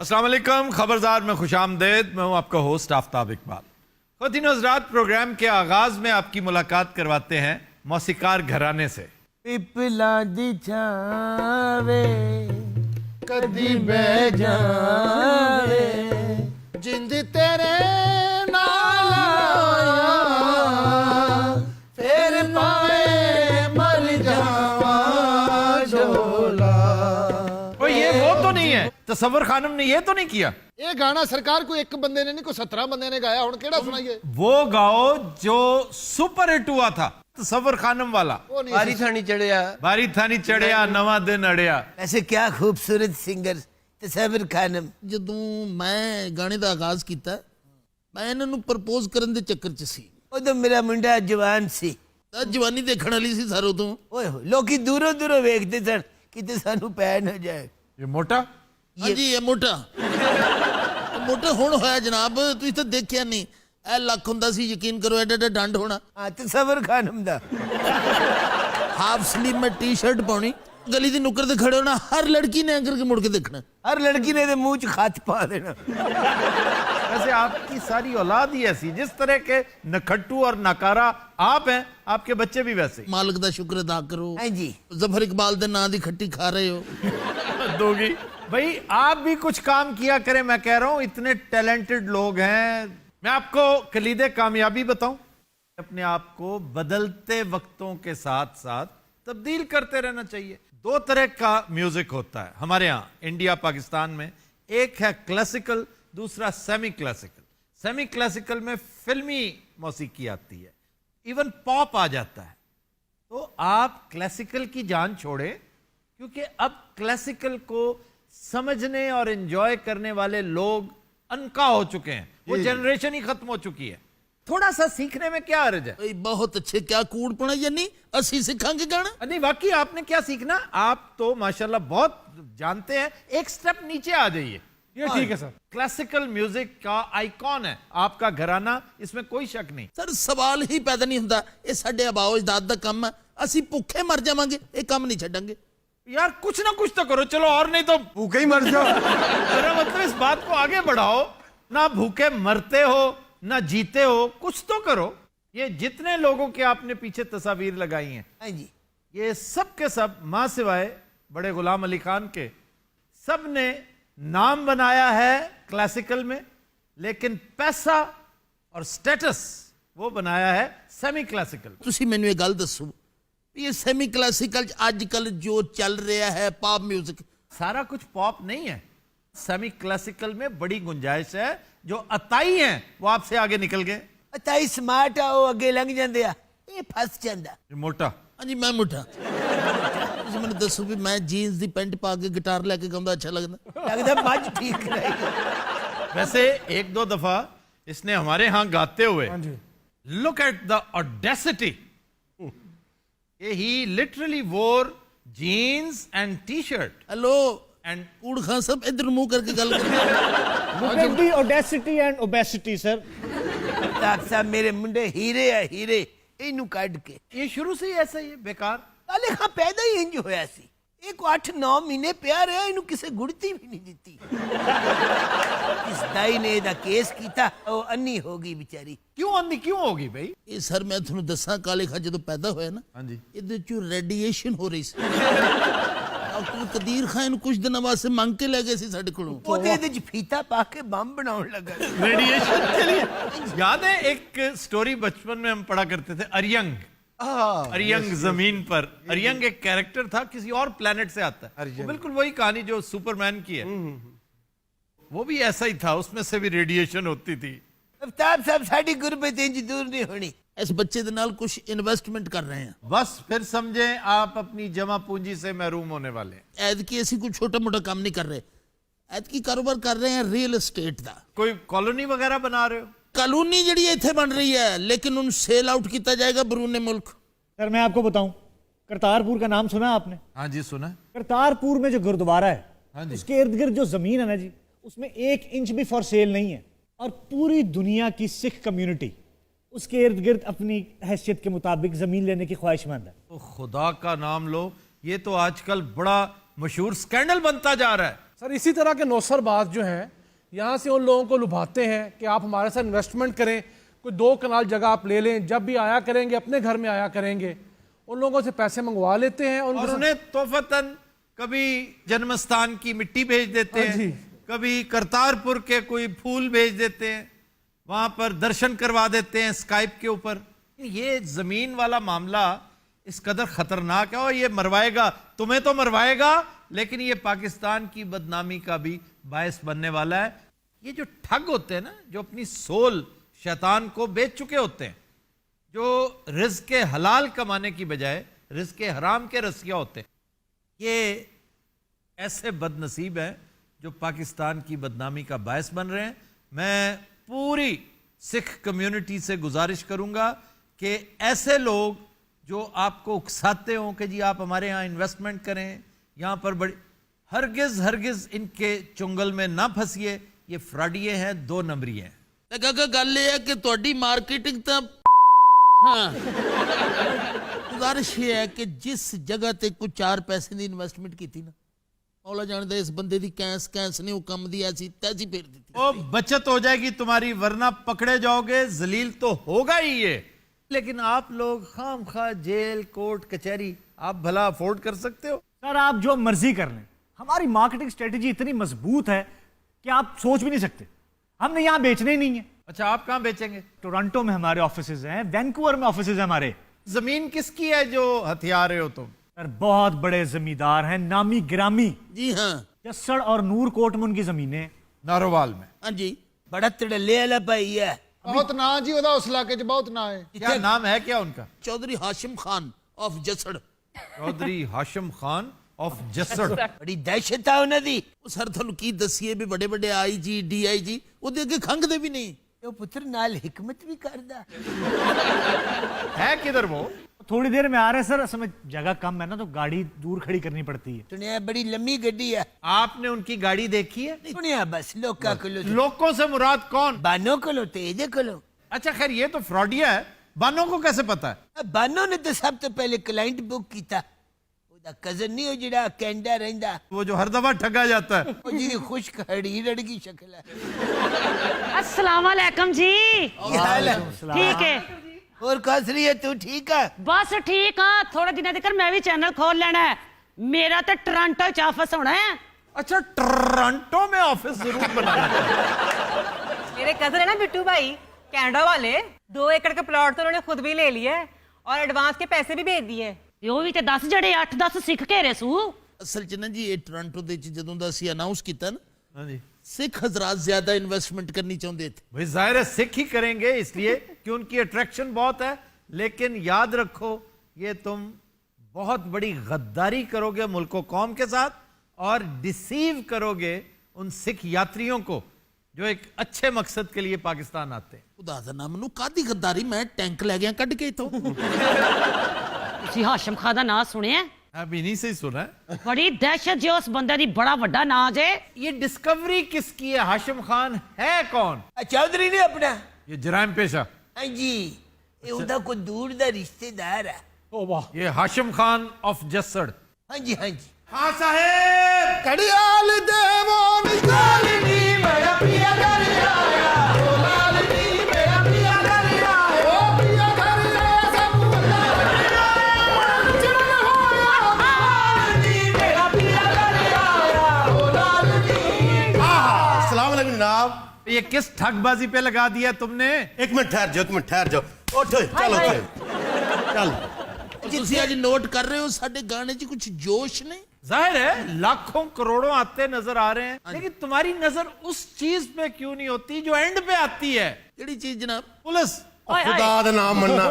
अस्सलाम वालेकुम, खबरदार में खुश आमदेद। मैं हूं आपका होस्ट आफ्ताब इकबाल। ख़वातीन व हज़रात, प्रोग्राम के आगाज में आपकी मुलाकात करवाते हैं मौसीकार घराने से। पिपला दी छावे कदी बह जावे जिंद तेरे नाल फिर पावे मर जावा झोला। ये वो तो नहीं है, तसव्वुर खानम ने ये तो नहीं किया। ये गाना सरकार को एक बंदे ने नहीं, को 17 बंदे ने गाया। हुण केड़ा सुनाइए? वो गाओ जो सुपर हिट हुआ था, तसव्वुर खानम वाला। बारी थानी चढ़िया, बारी थानी चढ़िया, नवा दिन अड़िया। ऐसे क्या खूबसूरत सिंगर तसव्वुर खानम। ਜਦੋਂ मैं गाने ਦਾ आगाज ਕੀਤਾ मैं ਇਹਨਾਂ ਨੂੰ ਪ੍ਰਪੋਜ਼ ਕਰਨ ਦੇ ਚੱਕਰ 'ਚ ਸੀ। ਉਦੋਂ ਮੇਰਾ ਮੁੰਡਾ ਜਵਾਨ ਸੀ, ਤਾਂ ਜਵਾਨੀ ਦੇਖਣ ਵਾਲੀ ਸੀ ਸਾਰੋ ਤੋਂ। ਓਏ ਹੋਏ ਲੋਕੀ ਦੂਰੋਂ ਦੂਰੋਂ ਵੇਖਦੇ ਸਨ ਕਿਤੇ ਸਾਨੂੰ ਪੈ ਨਾ ਜਾਏ। ये मोटा ਹਾਂਜੀ ਇਹ ਮੋਟਾ ਮੋਟਾ ਹੁਣ ਹੋਇਆ ਜਨਾਬ, ਤੁਸੀਂ ਤਾਂ ਦੇਖਿਆ ਨਹੀਂ। ਇਹ ਲੱਖ ਹੁੰਦਾ ਸੀ, ਯਕੀਨ ਕਰੋ ਐਡਾ ਐਡਾ ਡੰਡ ਹੋਣਾ। ਹਾਂ ਤਸव्वुर ਖਾਨਮ ਦਾ ਹਾਫ ਸਲੀਵ में टी-शर्ट ਪਾਉਣੀ, ਗਲੀ ਦੀ ਨੁੱਕਰ ਤੇ ਖੜੇ ਹੋਣਾ, ਹਰ ਲੜਕੀ ਨੇ ਅੰਕਰ ਕੇ ਮੁੜ ਕੇ ਦੇਖਣਾ। हर लड़की ने तो मुंह च खत पा देना। वैसे आपकी सारी औलाद ही ऐसी, जिस तरह के नखट्टू और नकारा आप हैं, आपके बच्चे भी वैसे। ਮਾਲਕ ਦਾ ਸ਼ੁਕਰ ਅਦਾ ਕਰੋ। हाँ जी, ਜ਼ਫਰ इकबाल ਦੇ ਨਾਂ ਦੀ ਖੱਟੀ ਖਾ ਰਹੇ ਹੋ। दोगी भाई, आप भी कुछ काम किया करें। मैं कह रहा हूं इतने टैलेंटेड लोग हैं। मैं आपको कलीदे कामयाबी बताऊं, अपने आप को बदलते वक्तों के साथ साथ तब्दील करते रहना चाहिए। दो तरह का म्यूजिक होता है हमारे यहाँ इंडिया पाकिस्तान में। एक है क्लासिकल, दूसरा सेमी क्लासिकल। सेमी क्लासिकल में फिल्मी मौसीकी आती है, इवन पॉप आ जाता है। तो आप क्लासिकल की जान छोड़े, क्योंकि अब क्लासिकल को समझने और एंजॉय करने वाले लोग अनका हो चुके हैं। वो जनरेशन ही खत्म हो चुकी है। थोड़ा सा सीखने में क्या अर्ज है? भाई बहुत अच्छे, क्या कूड़ पड़ा या नहीं, असी सिखांगे गाना। नहीं वाकई आपने क्या सीखना, आप तो माशाल्लाह बहुत जानते हैं। एक स्टेप नीचे आ जाइए। ये ठीक है सर। क्लासिकल म्यूजिक का आइकॉन है आपका घराना, इसमें कोई शक नहीं। सर सवाल ही पैदा नहीं ਹੁੰਦਾ। ਇਹ ਸਾਡੇ ਆਬਾਓ ਅਜਦਾਦ ਦਾ ਕੰਮ ਹੈ, ਅਸੀਂ ਭੁੱਖੇ ਮਰ ਜਾਵਾਂਗੇ, ਇਹ ਕੰਮ ਨਹੀਂ ਛੱਡਾਂਗੇ। यार कुछ ना कुछ तो करो, चलो और नहीं तो भूखे ही मर जाओ। मेरा मतलब इस बात को आगे बढ़ाओ। ना भूखे मरते हो ना जीते हो, कुछ तो करो। ये जितने लोगों के आपने पीछे तस्वीर लगाई हैं, हाँ जी, ये सब के सब मां सिवाय बड़े गुलाम अली खान के, सब ने नाम बनाया है क्लासिकल में, लेकिन पैसा और स्टेटस वो बनाया है सेमी क्लासिकल। ਤੁਸੀਂ ਮੈਨੂੰ ਇਹ ਗੱਲ ਦੱਸੋ ਵੀ ਇਹ ਸੈਮੀ ਕਲਾਸਿਕਲ ਅੱਜ ਕੱਲ ਜੋ ਚੱਲ ਰਿਹਾ ਹੈ ਪॉप म्यूजिक, सारा कुछ पॉप नहीं है। सेमी क्लासिकल में बड़ी गुंजाइश है। जो अताई हैं वो आपसे आगे निकल गए। ਅਤਾਈ ਸਮਾਰਟ ਆ, ਉਹ ਅੱਗੇ ਲੰਘ ਜਾਂਦੇ ਆ, ਇਹ ਫਸ ਜਾਂਦਾ। ये मोटा ਹਾਂਜੀ ਮੈਂ ਮੁੱਠਾ। ਤੁਸੀਂ ਮੈਨੂੰ ਦੱਸੋ ਵੀ ਮੈਂ ਜੀਨਸ ਦੀ ਪੈਂਟ ਪਾ ਕੇ ਗਿਟਾਰ ਲੈ ਕੇ ਗਾਉਂਦਾ ਅੱਛਾ ਲੱਗਦਾ? ਲੱਗਦਾ ਮੱਝ ਠੀਕ ਰਹੇਗੀ। वैसे एक दो दफा इसने हमारे यहां गाते हुए, look at the audacity, he literally wore jeans and t-shirt hello and ਕੂੜ ਖਾਨ ਸਾਹਿਬ ਇਧਰ ਮੂੰਹ ਕਰਕੇ ਗੱਲ ਕਰੋ। Look at the audacity and obesity, sir. Doctor ਸਾਹਿਬ ਮੇਰੇ ਮੁੰਡੇ ਹੀਰੇ ਆ ਹੀਰੇ, ਇਹਨੂੰ ਕੱਢ ਕੇ। ये शुरू से ही ऐसा ही है, बेकार। ਨਾਲੇ ਹਾਂ ਪੈਦਾ ਹੀ ਇੰਜ ਹੋਇਆ ਸੀ। ਇਹ ਕੋ 8-9 ਮਹੀਨੇ ਪਿਆ ਰਿਹਾ, ਇਹਨੂੰ ਕਿਸੇ ਗੁੜਤੀ ਵੀ ਨਹੀਂ ਦਿੱਤੀ। ਇਸ ਦਾਈ ਨੇ ਇਹਦਾ ਕੇਸ ਕੀਤਾ, ਉਹ ਅੰਨੀ ਹੋ ਗਈ ਵਿਚਾਰੀ। क्यों अंधी क्यों होगी भाई? ਇਹ ਸਰ ਮੈਂ ਤੁਹਾਨੂੰ ਦੱਸਾਂ, ਕਾਲੇ ਖਾਂ ਜਦੋਂ ਪੈਦਾ ਹੋਇਆ ਨਾ, हाँ जी, ਇਹਦੇ ਚੋਂ ਰੇਡੀਏਸ਼ਨ ਹੋ ਰਹੀ ਸੀ। ਡਾਕਟਰ ਕਦੀਰ ਖਾਨ ਨੂੰ ਕੁਝ ਦਿਨਾਂ ਵਾਸਤੇ ਮੰਗ ਕੇ ਲੈ ਗਏ ਸੀ ਸਾਡੇ ਕੋਲੋਂ। ਉਹ ਤੇ ਇਹਦੇ ਚ ਫੀਤਾ ਪਾ ਕੇ ਬੰਬ ਬਣਾਉਣ ਲੱਗਾ। रेडिएशन के लिए। याद है एक स्टोरी बचपन में हम पढ़ा करते थे, अरियंग। अरियंग जमीन पर, अरियंग एक कैरेक्टर था, किसी और प्लेनेट से आता है। वो बिल्कुल वही कहानी जो सुपरमैन की है, वो भी ऐसा ही था, उसमें से भी रेडिएशन होती थी। ਅਫਤਾਬ ਸਾਹਿਬ ਸਾਡੀ ਗੁਰਬਤ ਇੰਜ ਦੂਰ ਨਹੀਂ ਹੋਣੀ। ਇਸ ਬੱਚੇ ਦੇ ਨਾਲ ਕੁਝ ਇਨਵੈਸਟਮੈਂਟ ਕਰ ਰਹੇ ਹਾਂ। बस फिर समझें आप अपनी जमा पूंजी से महरूम होने वाले हैं। ਐਤਕੀ ਅਸੀਂ ਕੋਈ ਛੋਟਾ ਮੋਟਾ ਕੰਮ ਨਹੀਂ ਕਰ ਰਹੇ, ਐਤਕੀ ਕਾਰੋਬਾਰ ਕਰ ਰਹੇ ਹਾਂ ਰੀਅਲ ਏਸਟੇਟ ਦਾ। कोई कॉलोनी वगैरह बना रहे हो? ਕਾਲੋਨੀ ਜਿਹੜੀ ਇੱਥੇ ਬਣ ਰਹੀ ਹੈ, ਲੇਕਿन ਉਹਨੂੰ ਸੇਲ ਆਊਟ ਕੀਤਾ ਜਾਏਗਾ ਬਰੂਨੇ ਮੁਲਕ। सर मैं आपको बताऊं, करतारपुर का नाम सुना आपने? हाँ जी सुना। करतारपुर में जो गुरुद्वारा है, हाँ जी, उसके इर्द गिर्द जो जमीन है ना जी, उसमें 1 इंच भी फॉर सेल नहीं है। और पूरी दुनिया की सिख कम्युनिटी उसके इर्द गिर्द अपनी हैसियत के मुताबिक जमीन लेने की ख्वाहिशमंद है। तो खुदा का नाम लो, ये तो आजकल बड़ा मशहूर स्कैंडल बनता जा रहा है। सर इसी तरह के नौसरबाज जो हैं यहाँ से उन लोगों को लुभाते हैं कि आप हमारे साथ इन्वेस्टमेंट करें, कोई 2 कनाल जगह आप ले लें, जब भी आया करेंगे अपने घर में आया करेंगे, उन लोगों से पैसे मंगवा लेते हैं और उन्हें तोहफतन कभी जन्मस्थान की मिट्टी भेज देते हाँ हैं, जी। कभी करतारपुर के कोई फूल भेज देते हैं, वहां पर दर्शन करवा देते हैं स्काइप के ऊपर। ये जमीन वाला मामला इस कदर खतरनाक है और ये मरवाएगा, तुम्हें तो मरवाएगा, लेकिन ये पाकिस्तान की बदनामी का भी बायस बनने वाला है। ये जो ठग होते हैं ना, जो अपनी सोल शैतान को बेच चुके होते हैं, जो रिज़्क़ के हलाल कमाने की बजाय रिज़्क़ के हराम के रसिया होते हैं, ये ऐसे बदनसीब हैं जो पाकिस्तान की बदनामी का बायस बन रहे हैं। मैं पूरी सिख कम्युनिटी से गुजारिश करूंगा कि ऐसे लोग जो आपको उकसाते हों कि जी आप हमारे यहाँ इन्वेस्टमेंट करें, यहाँ पर बड़ी, हरगिज इनके चुंगल में ना फंसिए। ये फ्रॉडिये हैं, 2 नंबरी हैं। ਤੇ ਕਾਕਾ ਗੱਲ ਇਹ ਹੈ ਕਿ ਤੁਹਾਡੀ ਮਾਰਕੀਟਿੰਗ ਤਾਂ ਹਾਂ ਗੁਜ਼ਾਰਿਸ਼ ਇਹ ਹੈ ਕਿ ਜਿਸ ਜਗ੍ਹਾ ਤੇ ਕੋਈ 4 ਪੈਸੇ ਦੀ ਇਨਵੈਸਟਮੈਂਟ ਕੀਤੀ ਨਾ, ਔਲਾ ਜਾਣਦਾ ਇਸ ਬੰਦੇ ਦੀ ਕੈਂਸ ਨੇ ਉਹ ਕੰਮ ਦੀ ਐਸੀ ਤੈਸੀ ਫੇਰ ਦਿੱਤੀ। ओ बचत हो जाएगी तुम्हारी, वरना पकड़े जाओगे, जलील तो होगा ही ये। लेकिन आप लोग खाम खा जेल कोर्ट कचहरी आप भला अफोर्ड कर सकते हो? सर आप जो मर्जी कर लें, हमारी मार्केटिंग स्ट्रेटजी इतनी मजबूत है कि आप सोच भी नहीं सकते। हमने यहाँ बेचने ही नहीं है। अच्छा, आप कहाँ बेचेंगे? टोरंटो में हमारे ऑफिसेज हैं, वैंकूवर में ऑफिसेज हैं हमारे। जमीन किसकी है जो हथिया रहे हो तुम? सर बहुत बड़े जमींदार हैं, नामी गिरामी, ਜੀ ਹਾਂ जसड़ और नूर कोट में उनकी जमीनें। नारोवाल में। ਹਾਂਜੀ बड़ा तड़ले वाला भाई है। ਬਹੁਤ ਨਾਂ ਜੀ ਉਹਦਾ ਉਸ ਇਲਾਕੇ 'ਚ ਬਹੁਤ ਨਾਂ ਹੈ। क्या नाम है क्या उनका? ਚੌਧਰੀ ਹਾਸ਼ਮ ਖਾਨ ਆਫ ਜਸੜ। चौधरी हाशिम खान ऑफ जसड़। बड़ी दहशत है उन्हें दी। ਉਹ ਸਰ ਤੁਹਾਨੂੰ ਕੀ ਦੱਸੀਏ ਵੀ ਵੱਡੇ ਵੱਡੇ ਆਈਜੀ ਡੀਆਈਜੀ ਉਹਦੇ ਅੱਗੇ ਖੰਘਦੇ ਵੀ ਨਹੀਂ। यो पुत्र नाल हिकमत भी करदा। है किधर वो? थोड़ी देर में आ रहे हैं सर, असल में जगह कम है ना तो गाड़ी दूर खड़ी करनी पड़ती है। सुनिया बड़ी लंबी गड्डी है। आपने उनकी गाड़ी देखी है? सुनिया बस लोका कलो लोगों से मुराद कौन? बानो कलो तेजे कलो। अच्छा खैर, ये तो फ्रॉडिया है, बानों को कैसे पता है? बानो ने तो सब तो पहले क्लाइंट बुक कीता। ओदा कजन नहीं हो जिहड़ा कैनेडा रहिंदा, वो जो हर दफा ठगा जाता है। ओ जी खुश्क हड़ी रड़गी शक्ल है। अस्सलाम वालेकुम जी। की हाल है? ठीक है, और कस रही है तू? ठीक है। बस ठीक हाँ। थोड़े दिनों तक मैं भी चैनल खोल लेना है। मेरा तो टोरंटो च ऑफिस होना है। अच्छा, टोरंटो में ऑफिस जरूर बनाना है। मेरे कजन है ना बिट्टू भाई, कनाडा वाले, 2 एकड़ का प्लॉट तो उन्होंने खुद भी ले लिया है और एडवांस के पैसे भी भेज दिए। वो भी तो 10 जड़े 8-10 सिख घेरे सू। ਅਸਲ 'ਚ ਨਾ ਜੀ ਇਹ ਟੋਰਾਂਟੋ ਦੇ 'ਚ ਜਦੋਂ ਦਾ ਅਸੀਂ ਅਨਾਉਂਸ ਕੀਤਾ ਨਾ, हाँ जी, ਸਿੱਖ ਹਜ਼ਰਾਤ ਜ਼ਿਆਦਾ ਇਨਵੈਸਟਮੈਂਟ ਕਰਨੀ ਚਾਹੁੰਦੇ थे। भाई जाहिर है सिख ही करेंगे इसलिए कि उनकी अट्रैक्शन बहुत है। लेकिन याद रखो, ये तुम बहुत बड़ी गद्दारी करोगे मुल्क कौम के साथ और डिसीव करोगे उन सिख यात्रियों को जो एक अच्छे मकसद के लिए पाकिस्तान आते हैं। ਖੁਦਾ ਦਾ ਨਾਮ ਨੂੰ ਕਾਦੀ ਗੱਦਾਰੀ, ਮੈਂ ਟੈਂਕ ਲੈ ਗਿਆ ਕੱਢ ਕੇ ਇਥੋਂ। ਤੁਸੀਂ ਹਾਸ਼ਮ ਖਾਨ ਦਾ ਨਾਂ ਸੁਣਿਆ? अब इन्हीं से ही सुना है। बड़ी दहशत जो उस बंदे दी, बड़ा वड्डा नां जे। ये डिस्कवरी किसकी है? हाशिम खान है कौन? चौधरी ने अपना। ये जराइम पेशा। हाँ जी, ये उनका कोई दूर दा रिश्तेदार है। ओ वाह, ये हाशिम खान ऑफ जसड़। हाँ जी हाँ जी। हाँ साहेब। ਕੜਿਆਲ ਦੇਵੋ ਨਿਕਾਲਨੀ ਮੇਰਾ ਪਿਆ ਘਰ ਆਇਆ, ਓ ਲਾਲਨੀ ਮੇਰਾ ਪਿਆ ਘਰ ਆਇਆ, ਓ ਪਿਆ ਘਰ ਆਇਆ ਸਭ ਮੁੰਡਾ ਚੜਨ ਹੋਇਆ, ਲਾਲਨੀ ਮੇਰਾ ਪਿਆ ਘਰ ਆਇਆ, ਓ ਲਾਲਨੀ। अस्सलाम वालेकुम जनाब। ये किस ठगबाजी पे लगा दिया तुमने? एक मिनट ठहर जाओ, एक मिनट ठहर जाओ। उठ चलो चल। ਤੁਸੀਂ ਅੱਜ ਨੋਟ ਕਰ ਰਹੇ ਹੋ ਸਾਡੇ ਗਾਣੇ 'ਚ ਕੁਝ ਜੋਸ਼ ਨਹੀਂ? जाहिर है लाखों करोड़ों आते नजर आ रहे हैं, लेकिन तुम्हारी नजर उस चीज पे क्यों नहीं होती जो एंड पे आती है? ਕਿਹੜੀ ਚੀਜ਼ ਜਨਾਬ? पुलिस। खुदा दा नाम मनना,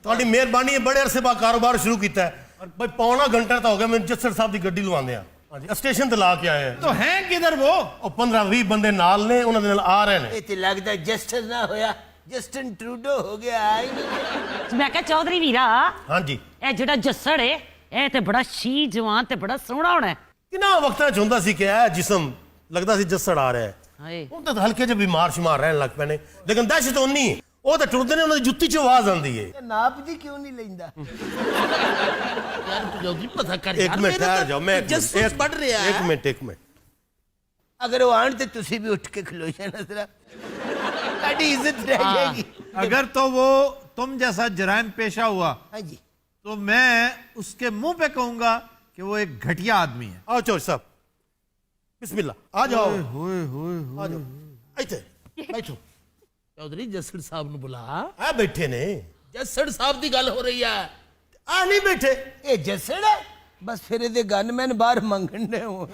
ਤੁਹਾਡੀ ਮਿਹਰਬਾਨੀ ਹੈ। ਬੜੇ ਅਰਸੇ ਬਾਅਦ ਕਾਰੋਬਾਰ ਸ਼ੁਰੂ ਕੀਤਾ ਹੈ। ਬਈ ਪੌਣਾ ਘੰਟਾ ਤਾਂ ਹੋ ਗਿਆ ਮੈਨੂੰ ਜੱਸੜ ਸਾਹਿਬ ਦੀ ਗੱਡੀ ਲਵਾਉਂਦੇ ਆ। ਹਾਂਜੀ, ਸਟੇਸ਼ਨ ਤੇ ਲਾ ਕੇ ਆਏ ਆ। तो हैं किधर वो? ਉਹ 15-20 ਬੰਦੇ ਨਾਲ ਨੇ, ਉਹਨਾਂ ਦੇ ਨਾਲ ਆ ਰਹੇ ਨੇ। ये तो लगता जस्टिस ना होया, जस्टिन ट्रूडो हो गया। आई नहीं। मैं क्या चौधरी वीरा, ਹਾਂਜੀ, ए जेड़ा जस्सड़ है, ए ते बड़ा शी जवान ते बड़ा सोहना होना है। ਕਿੰਨਾ ਵਕਤਾਂ ਚ ਹੁੰਦਾ ਸੀ ਕਿ ਇਹ ਜਿਸਮ ਲੱਗਦਾ ਸੀ ਜੱਸੜ ਆ ਰਿਹਾ ਹੈ। हाय, ਹੁਣ ਤਾਂ ਹਲਕੇ ਜਿਹੇ ਬਿਮਾਰ ਸ਼ਿਮਾਰ ਰਹਿਣ ਲੱਗ ਪਏ ਨੇ, ਲੇਕਿਨ ਦਹਿਸ਼ਤ ਉਨੀ ਹੈ। ਉਹ ਤਾਂ ਟੁਰਦੇ ਨੇ, ਉਹਨਾਂ ਦੀ ਜੁੱਤੀ 'ਚ ਆਵਾਜ਼ ਆਉਂਦੀ ਹੈ। नाप दी क्यों नहीं लेंदा? ਯਾਰ ਤੂੰ ਜਲਦੀ ਪਤਾ ਕਰ ਇੱਕ ਮਿੰਟ ਠਹਿਰ ਜਾਓ, ਮੈਂ ਜਸਟਿਸ ਵੱਢ ਰਿਹਾ ਇੱਕ ਮਿੰਟ ਅਗਰ ਉਹ ਆਣ ਤੇ ਤੁਸੀਂ ਵੀ ਉੱਠ ਕੇ ਖਲੋ ਜਾਣਾ ਜ਼ਰਾ, ਤੁਹਾਡੀ ਇੱਜ਼ਤ ਰਹਿ ਜਾਏਗੀ। अगर तो वो तुम जैसा जराइम पेशा हुआ हाँ जी, तो मैं उसके मुंह पे कहूंगा कि वो एक घटिया आदमी है। आओ चौधरी साहब, बिस्मिल्लाह, आ जाओ, होए होए आ जाओ, ਇੱਥੇ ਬੈਠੋ। ਚੌਧਰੀ ਜੱਸੜ ਸਾਹਿਬ ਨੂੰ ਬੁਲਾ। ਆ ਬੈਠੇ ਨੇ। ਜੱਸੜ ਸਾਹਿਬ ਦੀ ਗੱਲ ਹੋ ਰਹੀ ਹੈ। ਆ ਨਹੀਂ ਬੈਠੇ। ਇਹ ਜੱਸੜ ਹੈ, ਬਸ ਫਿਰ ਇਹਦੇ ਗਨਮੈਨ ਬਾਹਰ ਮੰਗਣ ਦੇ ਹੋ।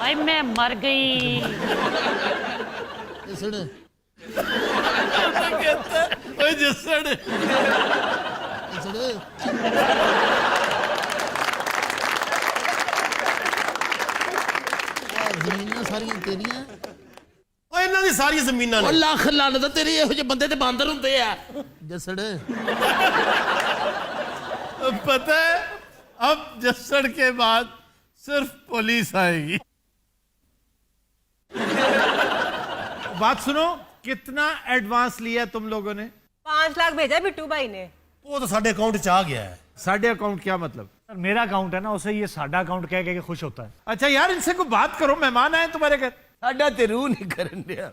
भाई मैं मर गई। ਜੱਸੜ ओए जसड़ ਜੱਸੜ ਜ਼ਮੀਨਾਂ ਸਾਰੀਆਂ ਤੇਰੀਆਂ। ਓ ਇਹਨਾਂ ਦੀ ਸਾਰੀਆਂ ਜ਼ਮੀਨਾਂ ਉਹ ਨੇ। ਲੱਖ ਲਾਨਤ ਤੇਰੀ, ਇਹੋ ਜਿਹੇ ਬੰਦੇ ਤੇ ਬਾਂਦਰ ਹੁੰਦੇ ਆ। ਜੱਸੜ पता है अब जसड़ के बाद सिर्फ पुलिस आएगी। बात सुनो, कितना एडवांस लिया तुम लोगों ने? 5 लाख भेजा बिट्टू भाई ने। ਉਹ ਤਾਂ ਸਾਡੇ ਅਕਾਊਂਟ 'ਚ ਆ ਗਿਆ ਹੈ। साढ़े अकाउंट क्या मतलब? सर मेरा अकाउंट है ना, उसे ये साडा अकाउंट कह के खुश होता है। अच्छा यार, इनसे कोई बात करो, मेहमान आए तुम्हारे घर। ਸਾਡਾ ਤੇ ਰੂਹ ਨਹੀਂ ਕਰਨ ਡਿਆ।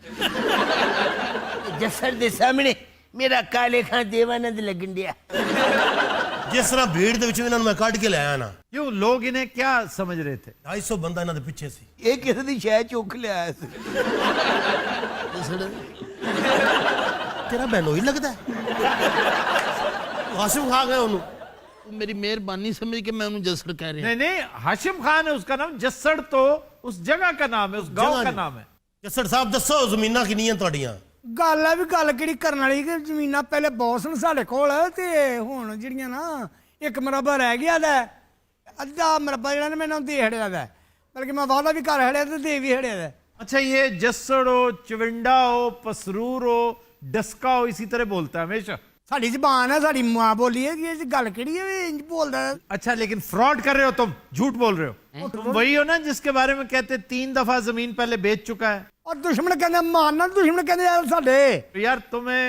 ਜੱਸੜ ਦੇ ਸਾਹਮਣੇ ਮੇਰਾ ਕਾਲੇ ਖਾਂ ਦੇਵਾਨੰਦ ਲੱਗਣ ਡਿਆ। ਜਿਸ ਤਰ੍ਹਾਂ ਭੀੜ ਦੇ ਵਿੱਚ ਇਹਨਾਂ ਨੂੰ ਮੈਂ ਕੱਢ ਕੇ ਲਿਆਇਆ ਨਾ, क्यों लोग इन्हें क्या समझ रहे थे? 250 ਬੰਦਾ ਇਹਨਾਂ ਦੇ ਪਿੱਛੇ ਸੀ। ਇਹ ਕਿਸੇ ਦੀ ਸ਼ੈ ਚੁੱਕ ਲਿਆਇਆ ਸੀ। ਜੱਸੜ ਤੇਰਾ ਬਹਿਨੋਈ ਲੱਗਦਾ ਹਾਸਿਮ ਖਾ ਗਏ ਉਹਨੂੰ। ਤੂੰ ਮੇਰੀ ਮਿਹਰਬਾਨੀ ਸਮਝ ਕੇ ਮੈਂ ਉਹਨੂੰ ਜੱਸੜ ਕਹਿ ਰਿਹਾ। नहीं नहीं, हाशिम खान है उसका नाम, जसड़ तो उस जगह का नाम है, उस गांव जगह का नहीं। नाम है। ਜੱਸੜ ਸਾਹਿਬ ਦੱਸੋ ਜ਼ਮੀਨਾਂ ਕਿੰਨੀਆਂ ਤੁਹਾਡੀਆਂ? ਗੱਲ ਹੈ ਵੀ ਗੱਲ ਕਿਹੜੀ ਕਰਨ ਵਾਲੀ ਕਿ ਜ਼ਮੀਨਾਂ ਪਹਿਲੇ ਬਹੁਤ ਸਨ ਸਾਡੇ ਕੋਲ, ਤੇ ਹੁਣ ਜਿਹੜੀਆਂ ਨਾ ਇੱਕ ਮਰਬਾ ਰਹਿ ਗਿਆ ਦਾ, ਅੱਧਾ ਮਰਬਾ ਜਿਹੜਾ ਨਾ ਮੈਨੂੰ ਦੇ ਹੜਿਆ ਦਾ, ਬਲਕਿ ਮੈਂ ਵਾਅਦਾ ਵੀ ਕਰ ਹੜਿਆ ਤੇ ਦੇ ਵੀ ਹੜਿਆ ਦਾ। अच्छा, ये जसड़ हो, चिविंडा हो, पसरूर हो, डस्का हो, इसी तरह बोलता है हमेशा। ਸਾਡੀ ਜ਼ਬਾਨ ਹੈ, ਸਾਡੀ ਮਾਂ ਬੋਲੀ ਹੈ, ਕਿ ਇਹ ਗੱਲ ਕਿਹੜੀ ਹੈ ਵੀ ਇੰਜ ਬੋਲਦਾ ਹੈ। अच्छा, लेकिन फ्रॉड कर रहे हो तुम, झूठ बोल रहे हो। तुम वही हो ना जिसके बारे में कहते 3 दफा जमीन पहले बेच चुका है। ਔਰ ਦੁਸ਼ਮਣ ਕਹਿੰਦੇ ਮਾਰਨਾ, ਦੁਸ਼ਮਣ ਕਹਿੰਦੇ ਯਾਰ ਸਾਡੇ। तो यार तुम्हें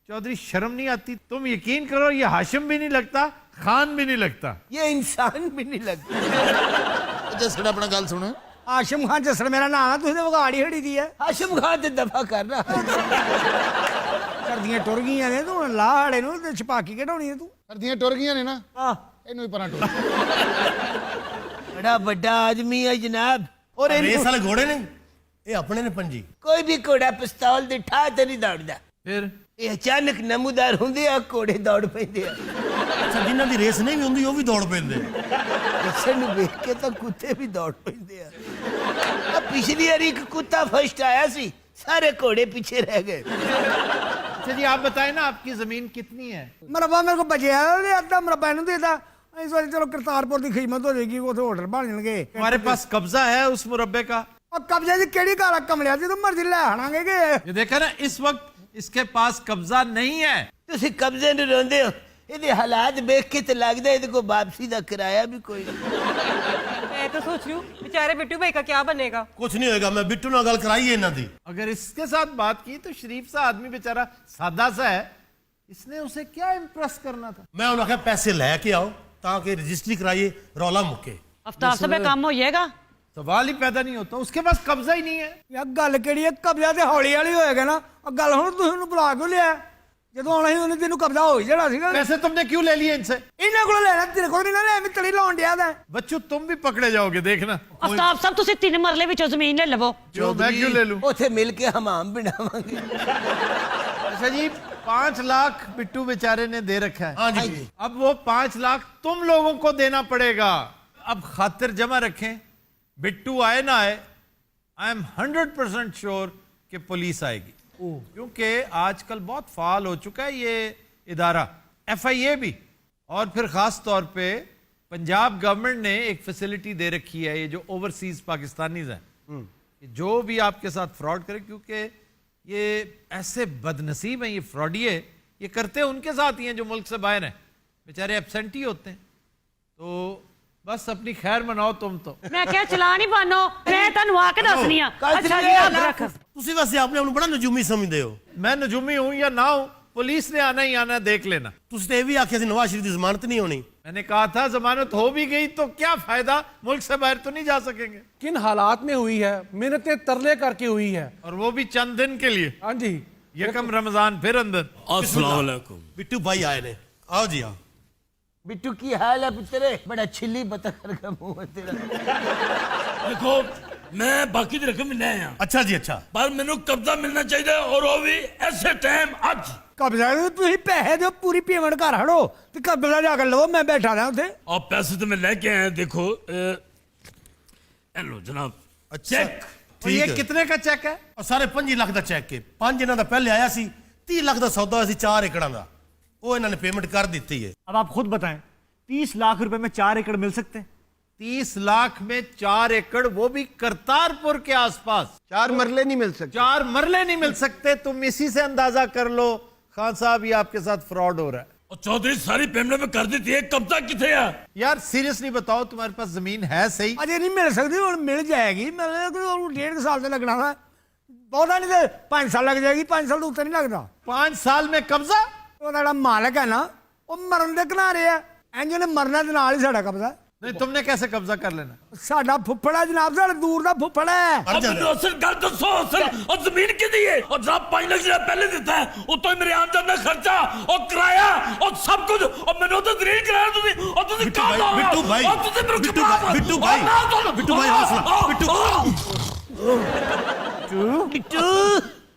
चौधरी शर्म नहीं आती? तुम यकीन करो, ये हाशिम भी नहीं लगता, खान भी नहीं लगता। ਇਹ ਇਨਸਾਨ ਵੀ ਨਹੀਂ ਲੱਗਦਾ। ਜੱਸੜ ਆਪਣਾ ਗੱਲ ਸੁਣ। ਆਸ਼ਮ ਖਾਨ ਜਸੜ ਮੇਰਾ ਨਾਮ ਹੈ, ਤੁਸੀਂ ਤੇ ਵਿਗਾੜੀ ਹੜੀ ਦੀ ਹੈ। ਹਾਸ਼ਮ ਖਾਨ ਤੇ ਦਫਾ ਕਰਨਾ। ਸਰਦੀਆਂ ਟੁਰ ਗਈਆਂ ਨੇ, ਤੂੰ ਹੁਣ ਲਾੜੇ ਨੂੰ ਤੇ ਛਪਾਕੀ ਕਢਾਉਣੀ ਹੈ ਤੂੰ। ਸਰਦੀਆਂ ਟੁਰ ਗਈਆਂ ਨੇ ਨਾ, ਆਹ ਇਹਨੂੰ ਵੀ ਪਰਾਂ ਟੁਰ। ਬੜਾ ਵੱਡਾ ਆਦਮੀ ਹੈ ਜਨਾਬ। ਔਰ ਰੇਸ ਵਾਲੇ ਘੋੜੇ ਨੇ, ਇਹ ਆਪਣੇ ਨੇ ਪੰਜੀ। ਕੋਈ ਵੀ ਘੋੜਾ ਪਿਸਤੌਲ ਦੇ ਠਾਹ ਤੇ ਨਹੀਂ ਦੌੜਦਾ। फिर ਇਹ ਅਚਾਨਕ ਨਮੂਦਾਰ ਹੁੰਦੇ ਆ, ਘੋੜੇ ਦੌੜ ਪੈਂਦੇ ਆ। ਅੱਛਾ, ਜਿਨ੍ਹਾਂ ਦੀ ਰੇਸ ਨਹੀਂ ਵੀ ਹੁੰਦੀ ਉਹ ਵੀ ਦੌੜ ਪੈਂਦੇ। ਜੱਸੜ ਨੂੰ ਵੇਖ ਕੇ ਤਾਂ ਕੁੱਤੇ ਵੀ ਦੌੜ ਪੈਂਦੇ ਆ। ਆ ਪਿਛਲੀ ਵਾਰੀ ਇੱਕ ਕੁੱਤਾ ਫਸਟ ਆਇਆ ਸੀ, ਸਾਰੇ ਘੋੜੇ ਪਿੱਛੇ ਰਹਿ ਗਏ। अच्छा जी, आप बताएं ना, आपकी जमीन कितनी है? ਮਰਬਾ ਮੇਰੇ ਕੋਲ ਬਚਿਆ ਤੇ ਅੱਧਾ ਮਰਬਾ ਇਹਨੂੰ ਦੇਦਾ। ਇਸ ਵਾਰੀ ਚਲੋ ਕਰਤਾਰਪੁਰ ਦੀ ਖਿਦਮਤ ਹੋ ਜਾਏਗੀ, ਉੱਥੇ ਹੋਟਲ ਬਣ ਜਾਣਗੇ। हमारे पास कब्जा है उस मुरब्बे का। ਉਹ ਕਬਜ਼ੇ ਦੀ ਕਿਹੜੀ ਗੱਲ ਆ ਕਮਲਿਆ, ਜਦੋਂ ਮਰਜ਼ੀ ਲੈ ਆਣਾਂਗੇ ਕਿ। ये देखा ना, इस वक्त इसके पास कब्जा नहीं है। ਤੁਸੀਂ ਕਬਜ਼ੇ ਨੂੰ ਰੋਂਦੇ ਹੋ, ਇਹਦੇ ਹਾਲਾਤ ਵੇਖ ਕੇ ਤੇ ਲੱਗਦਾ ਇਹਦੇ ਕੋਲ ਵਾਪਸੀ ਦਾ ਕਿਰਾਇਆ ਵੀ ਕੋਈ ਨਹੀਂ। मैं तो सोच रही हूँ बेचारे बिट्टू भाई का क्या बनेगा। ਕੁਝ ਨਹੀਂ ਹੋਏਗਾ, ਮੈਂ ਬਿੱਟੂ ਨਾਲ ਗੱਲ ਕਰਾਈ ਹੈ ਇਹਨਾਂ ਦੀ। अगर इसके साथ बात की तो शरीफ सा आदमी बेचारा सादा सा है, इसने उसे क्या इम्प्रेस करना था? ਮੈਂ ਉਹਨਾਂ ਆਖਿਆ ਪੈਸੇ ਲੈ ਕੇ ਆਓ ਤਾਂ ਕਿ ਰਜਿਸਟਰੀ ਕਰਾਈਏ, ਰੌਲਾ ਮੁੱਕੇ। अफ्ताब साहब ये काम हो जाएगा? सवाल ही पैदा नहीं होता, उसके पास कब्जा ही नहीं है। ਯਾਰ ਗੱਲ ਕਿਹੜੀ ਹੈ, ਕਬਜ਼ਾ ਤੇ ਹੌਲੀ ਹੌਲੀ ਹੋਏਗਾ ਨਾ। ਉਹ ਗੱਲ ਹੁਣ ਤੁਸੀਂ ਉਹਨੂੰ ਬੁਲਾ ਕਿਉਂ ਲਿਆ? ਜਦੋਂ ਆਉਣਾ ਸੀ ਉਹਨੇ ਤੈਨੂੰ ਕਬਜ਼ਾ ਹੋ ਹੀ ਜਾਣਾ ਸੀਗਾ। पैसे तुमने क्यों ले लिए इनसे? ਇਹਨਾਂ ਕੋਲ ਲੈਣਾ, ਤੇਰੇ ਕੋਲ ਨਹੀਂ ਨਾ ਲੈ, ਐਵੇਂ ਤੜੀ ਲਾਉਣ ਡਿਆ ਦਾ। बच्चों, तुम भी पकड़े जाओगे, देखना। ਅਫਤਾਬ ਸਾਹਿਬ ਤੁਸੀਂ 3 ਮਰਲੇ ਵਿੱਚੋਂ ਜ਼ਮੀਨ ਲੈ ਲਵੋ। जो मैं क्यों ले लूं? ਉੱਥੇ ਮਿਲ ਕੇ ਹਮਾਮ ਬਣਾਵਾਂਗੇ। अच्छा जी, 5 लाख बिट्टू बेचारे ने दे रखा है। हाँ जी। अब वो 5 लाख तुम लोगों को देना पड़ेगा। अब खातिर जमा रखें, बिट्टू आए ना आए, आई एम 100% श्योर कि पुलिस आएगी, क्योंकि आजकल बहुत फाल हो चुका है ये इदारा, FIA भी। और फिर खास तौर पे पंजाब गवर्नमेंट ने एक फैसिलिटी दे रखी है, ये जो ओवरसीज पाकिस्तानीज हैं, कि जो भी आपके साथ फ्रॉड करे, क्योंकि ये ऐसे बदनसीब हैं, ये फ्रॉडिये, ये करते उनके साथ ही हैं जो मुल्क से बाहर हैं, बेचारे एब्सेंटी होते हैं। तो बस अपनी खैर मनाओ तुम तो। ਮੈਂ ਕਿਹਾ ਚਲਾ ਨਹੀਂ ਬਾਨੋ, ਮੈਂ ਤੁਹਾਨੂੰ ਆ ਕੇ ਦੱਸਣੀ ਆ। ਕੱਲ੍ਹ ਅੱਛਾ ਜੀ, ਸਵੇਰੇ ਰੱਬ ਰੱਖ। ਤੁਸੀਂ ਵੈਸੇ ਆਪਣੇ ਆਪ ਨੂੰ ਬੜਾ ਨਜੂਮੀ ਸਮਝਦੇ ਹੋ। मैं नजूमी हूं या ना हूं, पुलिस ने आना ही आना, देख लेना। ਤੁਸੀਂ ਤੇ ਇਹ ਵੀ ਆਖਿਆ ਸੀ ਨਵਾਜ਼ ਸ਼ਰੀਫ ਦੀ ਜ਼ਮਾਨਤ ਨਹੀਂ ਹੋਣੀ। मैंने कहा था जमानत हो भी गई तो क्या फायदा, मुल्क से बाहर तो नहीं जा सकेंगे। किन हालात में हुई है, मेहनतें तरले करके हुई है। और वो भी चंद दिन के लिए। हाँ जी, यकम रमजान फिर अंदर। अस्सलाम वालेकुम। ਬਿੱਟੂ ਭਾਈ ਆਏ ਨੇ, ਆਓ ਜੀ ਆਓ। बिट्टू की हाल है पुत्रे? बड़ा छिल्ली बतख का मुंह है तेरा। देखो मैं बाकी ਦੀ ਰਕਮ ਲੈ ਆਇਆ, ਅੱਛਾ ਜੀ ਅੱਛਾ। ਪਰ ਮੈਨੂੰ ਕਬਜ਼ਾ ਮਿਲਣਾ ਚਾਹੀਦਾ ਔਰ ਉਹ ਵੀ ਐਸੇ ਟਾਈਮ ਅੱਜ। कब्जा ਤੁਸੀਂ ਪੈਸੇ ਦਿਓ, ਪੂਰੀ ਪੇਮੈਂਟ ਘਰ ਹੜੋ ਤੇ ਕਬਜ਼ਾ ਜਾ ਕੇ ਲਵੋ, ਮੈਂ ਬੈਠਾ ਰਹਾ ਉੱਥੇ। और पैसे तो मैं लेके आया, देखो हेलो जनाब, चेक। और ये कितने का चेक है? ਔਰ ਸਾਰੇ 5 ਲੱਖ ਦਾ ਚੈੱਕ ਹੈ। 5 ਇਹਨਾਂ ਦਾ ਪਹਿਲੇ ਆਇਆ ਸੀ, 30 ਲੱਖ ਦਾ ਸੌਦਾ ਹੋਇਆ ਸੀ 4 ਏਕੜਾਂ ਦਾ, ਉਹ ਇਹਨਾਂ ਨੇ ਪੇਮੈਂਟ ਕਰ ਦਿੱਤੀ ਹੈ। अब आप खुद बताएं, 30 लाख रुपए में 4 एकड़ मिल सकते हैं? 30 लाख में 4 एकड़, वो भी करतारपुर के आसपास। 4 मरले नहीं मिल सकते। 4 मरले नहीं मिल सकते। तुम इसी से अंदाजा कर लो खान साहब, ये आपके साथ फ्रॉड हो रहा है। और चौधरी सारी पेमेंट में कर दी थी, कब्जा किथे है? यार सीरियसली बताओ, तुम्हारे पास जमीन है सही? अजय नहीं मिल सकती, और मिल जाएगी। मिल 1.5 साल से लगना है, बहुत नहीं तो 5 साल लग जाएगी। 5 साल तो उत्तर नहीं लगता। 5 साल में कब्जा? ਉਹ ਜਿਹੜਾ ਮਾਲਕ ਹੈ ਨਾ, ਉਹ ਮਰਨ ਦੇ ਕਿਨਾਰੇ ਆ। ਇੰਜ ਨੇ ਮਰਨਾ ਦੇ ਨਾਲ ਹੀ ਸਾਡਾ ਕਬਜ਼ਾ। नहीं, तुमने कैसे कब्जा कर लेना? ਸਾਡਾ ਫੁੱਫੜ ਹੈ ਜਨਾਬ, ਸਾਡਾ ਦੂਰ ਦਾ ਫੁੱਫੜ ਹੈ। अब मैंने असल गल दसो, असल और जमीन की दी है, और जनाब 5 लाख रुपया पहले देता है, वो तो मेरे आमदन का खर्चा और किराया और सब कुछ, और मैंने तो दलील कराया तुझे, और तुझे बिट्टू काम भाई, बिट्टू भाई, और तुझे मेरे बिट्टू भाई, बिट्टू भाई, बिट्टू भाई, हौसला, बिट्टू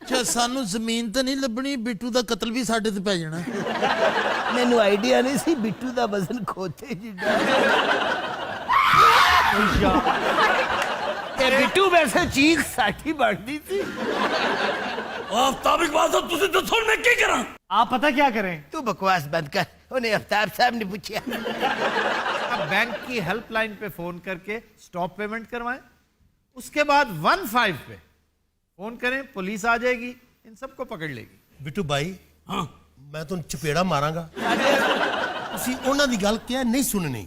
अच्छा, सानू जमीन तो नहीं लभनी, बिट्टू ਦਾ ਕਤਲ ਵੀ ਸਾਡੇ ਤੇ ਪੈ ਜਾਣਾ। ਮੈਨੂੰ ਆਈਡੀਆ ਨਹੀਂ ਸੀ ਬਿੱਟੂ ਦਾ ਵਜ਼ਨ ਖੋਤੇ ਜਿੱਡਾ। ਇਹ ਬਿੱਟੂ ਵੈਸੇ ਚੀਜ਼ ਸਾਡੀ ਬਣਦੀ ਸੀ। आफ्ताब इकबाल साहब, तुझे दसो मैं क्या करा? आप पता क्या करें, ਤੂੰ बकवास बंद कर। उन्हें आफ्ताब साहब ने पूछा। अब बैंक की हेल्पलाइन पे फोन करके स्टॉप पेमेंट करवाएं, उसके बाद 15 पे फोन करें, पुलिस आ जाएगी, इन सबको पकड़ लेगी। ਬਿੱਟੂ ਭਾਈ, हाँ ਮੈਂ ਤੁਹਾਨੂੰ ਚਪੇੜਾ ਮਾਰਾਂਗਾ। ਤੁਸੀਂ ਉਹਨਾਂ ਦੀ ਗੱਲ ਕਿਹਾ ਨਹੀਂ ਸੁਣਨੀ।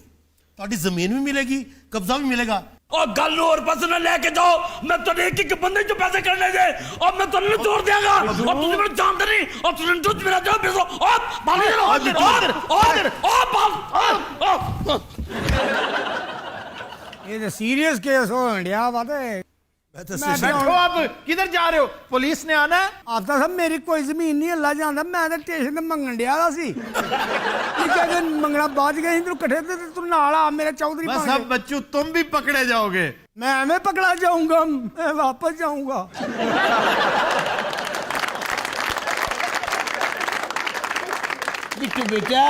ਤੁਹਾਡੀ ਜ਼ਮੀਨ ਵੀ ਮਿਲੇਗੀ, ਕਬਜ਼ਾ ਵੀ ਮਿਲੇਗਾ। और गल और पास ना लेके जाओ, मैं तो एक एक बंदे जो पैसे करने दे, और मैं तो नहीं छोड़ देगा, और तुझे मेरे जानते नहीं, और तुझे तुझ मेरा जान पैसा और बाहर ਇਹ ਤਾਂ ਸੀਰੀਅਸ ਕੇਸ ਹੋਣ ਡਿਆ ਵਾ ਤੇ। ਮੈਂ ਤਾਂ बैठो, आप किधर जा रहे हो? पुलिस ने आना है। ਆਪ ਤਾਂ ਸਭ ਮੇਰੀ ਕੋਈ ਜ਼ਮੀਨ ਨਹੀਂ ਹੱਲਾ ਜਾਂਦਾ। ਮੈਂ ਤਾਂ ਸਟੇਸ਼ਨ ਤੇ ਮੰਗਣ ਡਿਆ ਦਾ ਸੀ। ਠੀਕ ਹੈ ਜੀ, ਮੰਗਣਾ ਬਾਅਦ ਗਏ ਤੂੰ ਇਕੱਠੇ ਤੇ ਤੂੰ ਨਾਲ ਆ ਮੇਰੇ ਚੌਧਰੀ बस ਬਣ अब बच्चू तुम भी पकड़े जाओगे। मैं एवं पकड़ा जाऊंगा, मैं वापस जाऊंगा। बिट्टू बेटा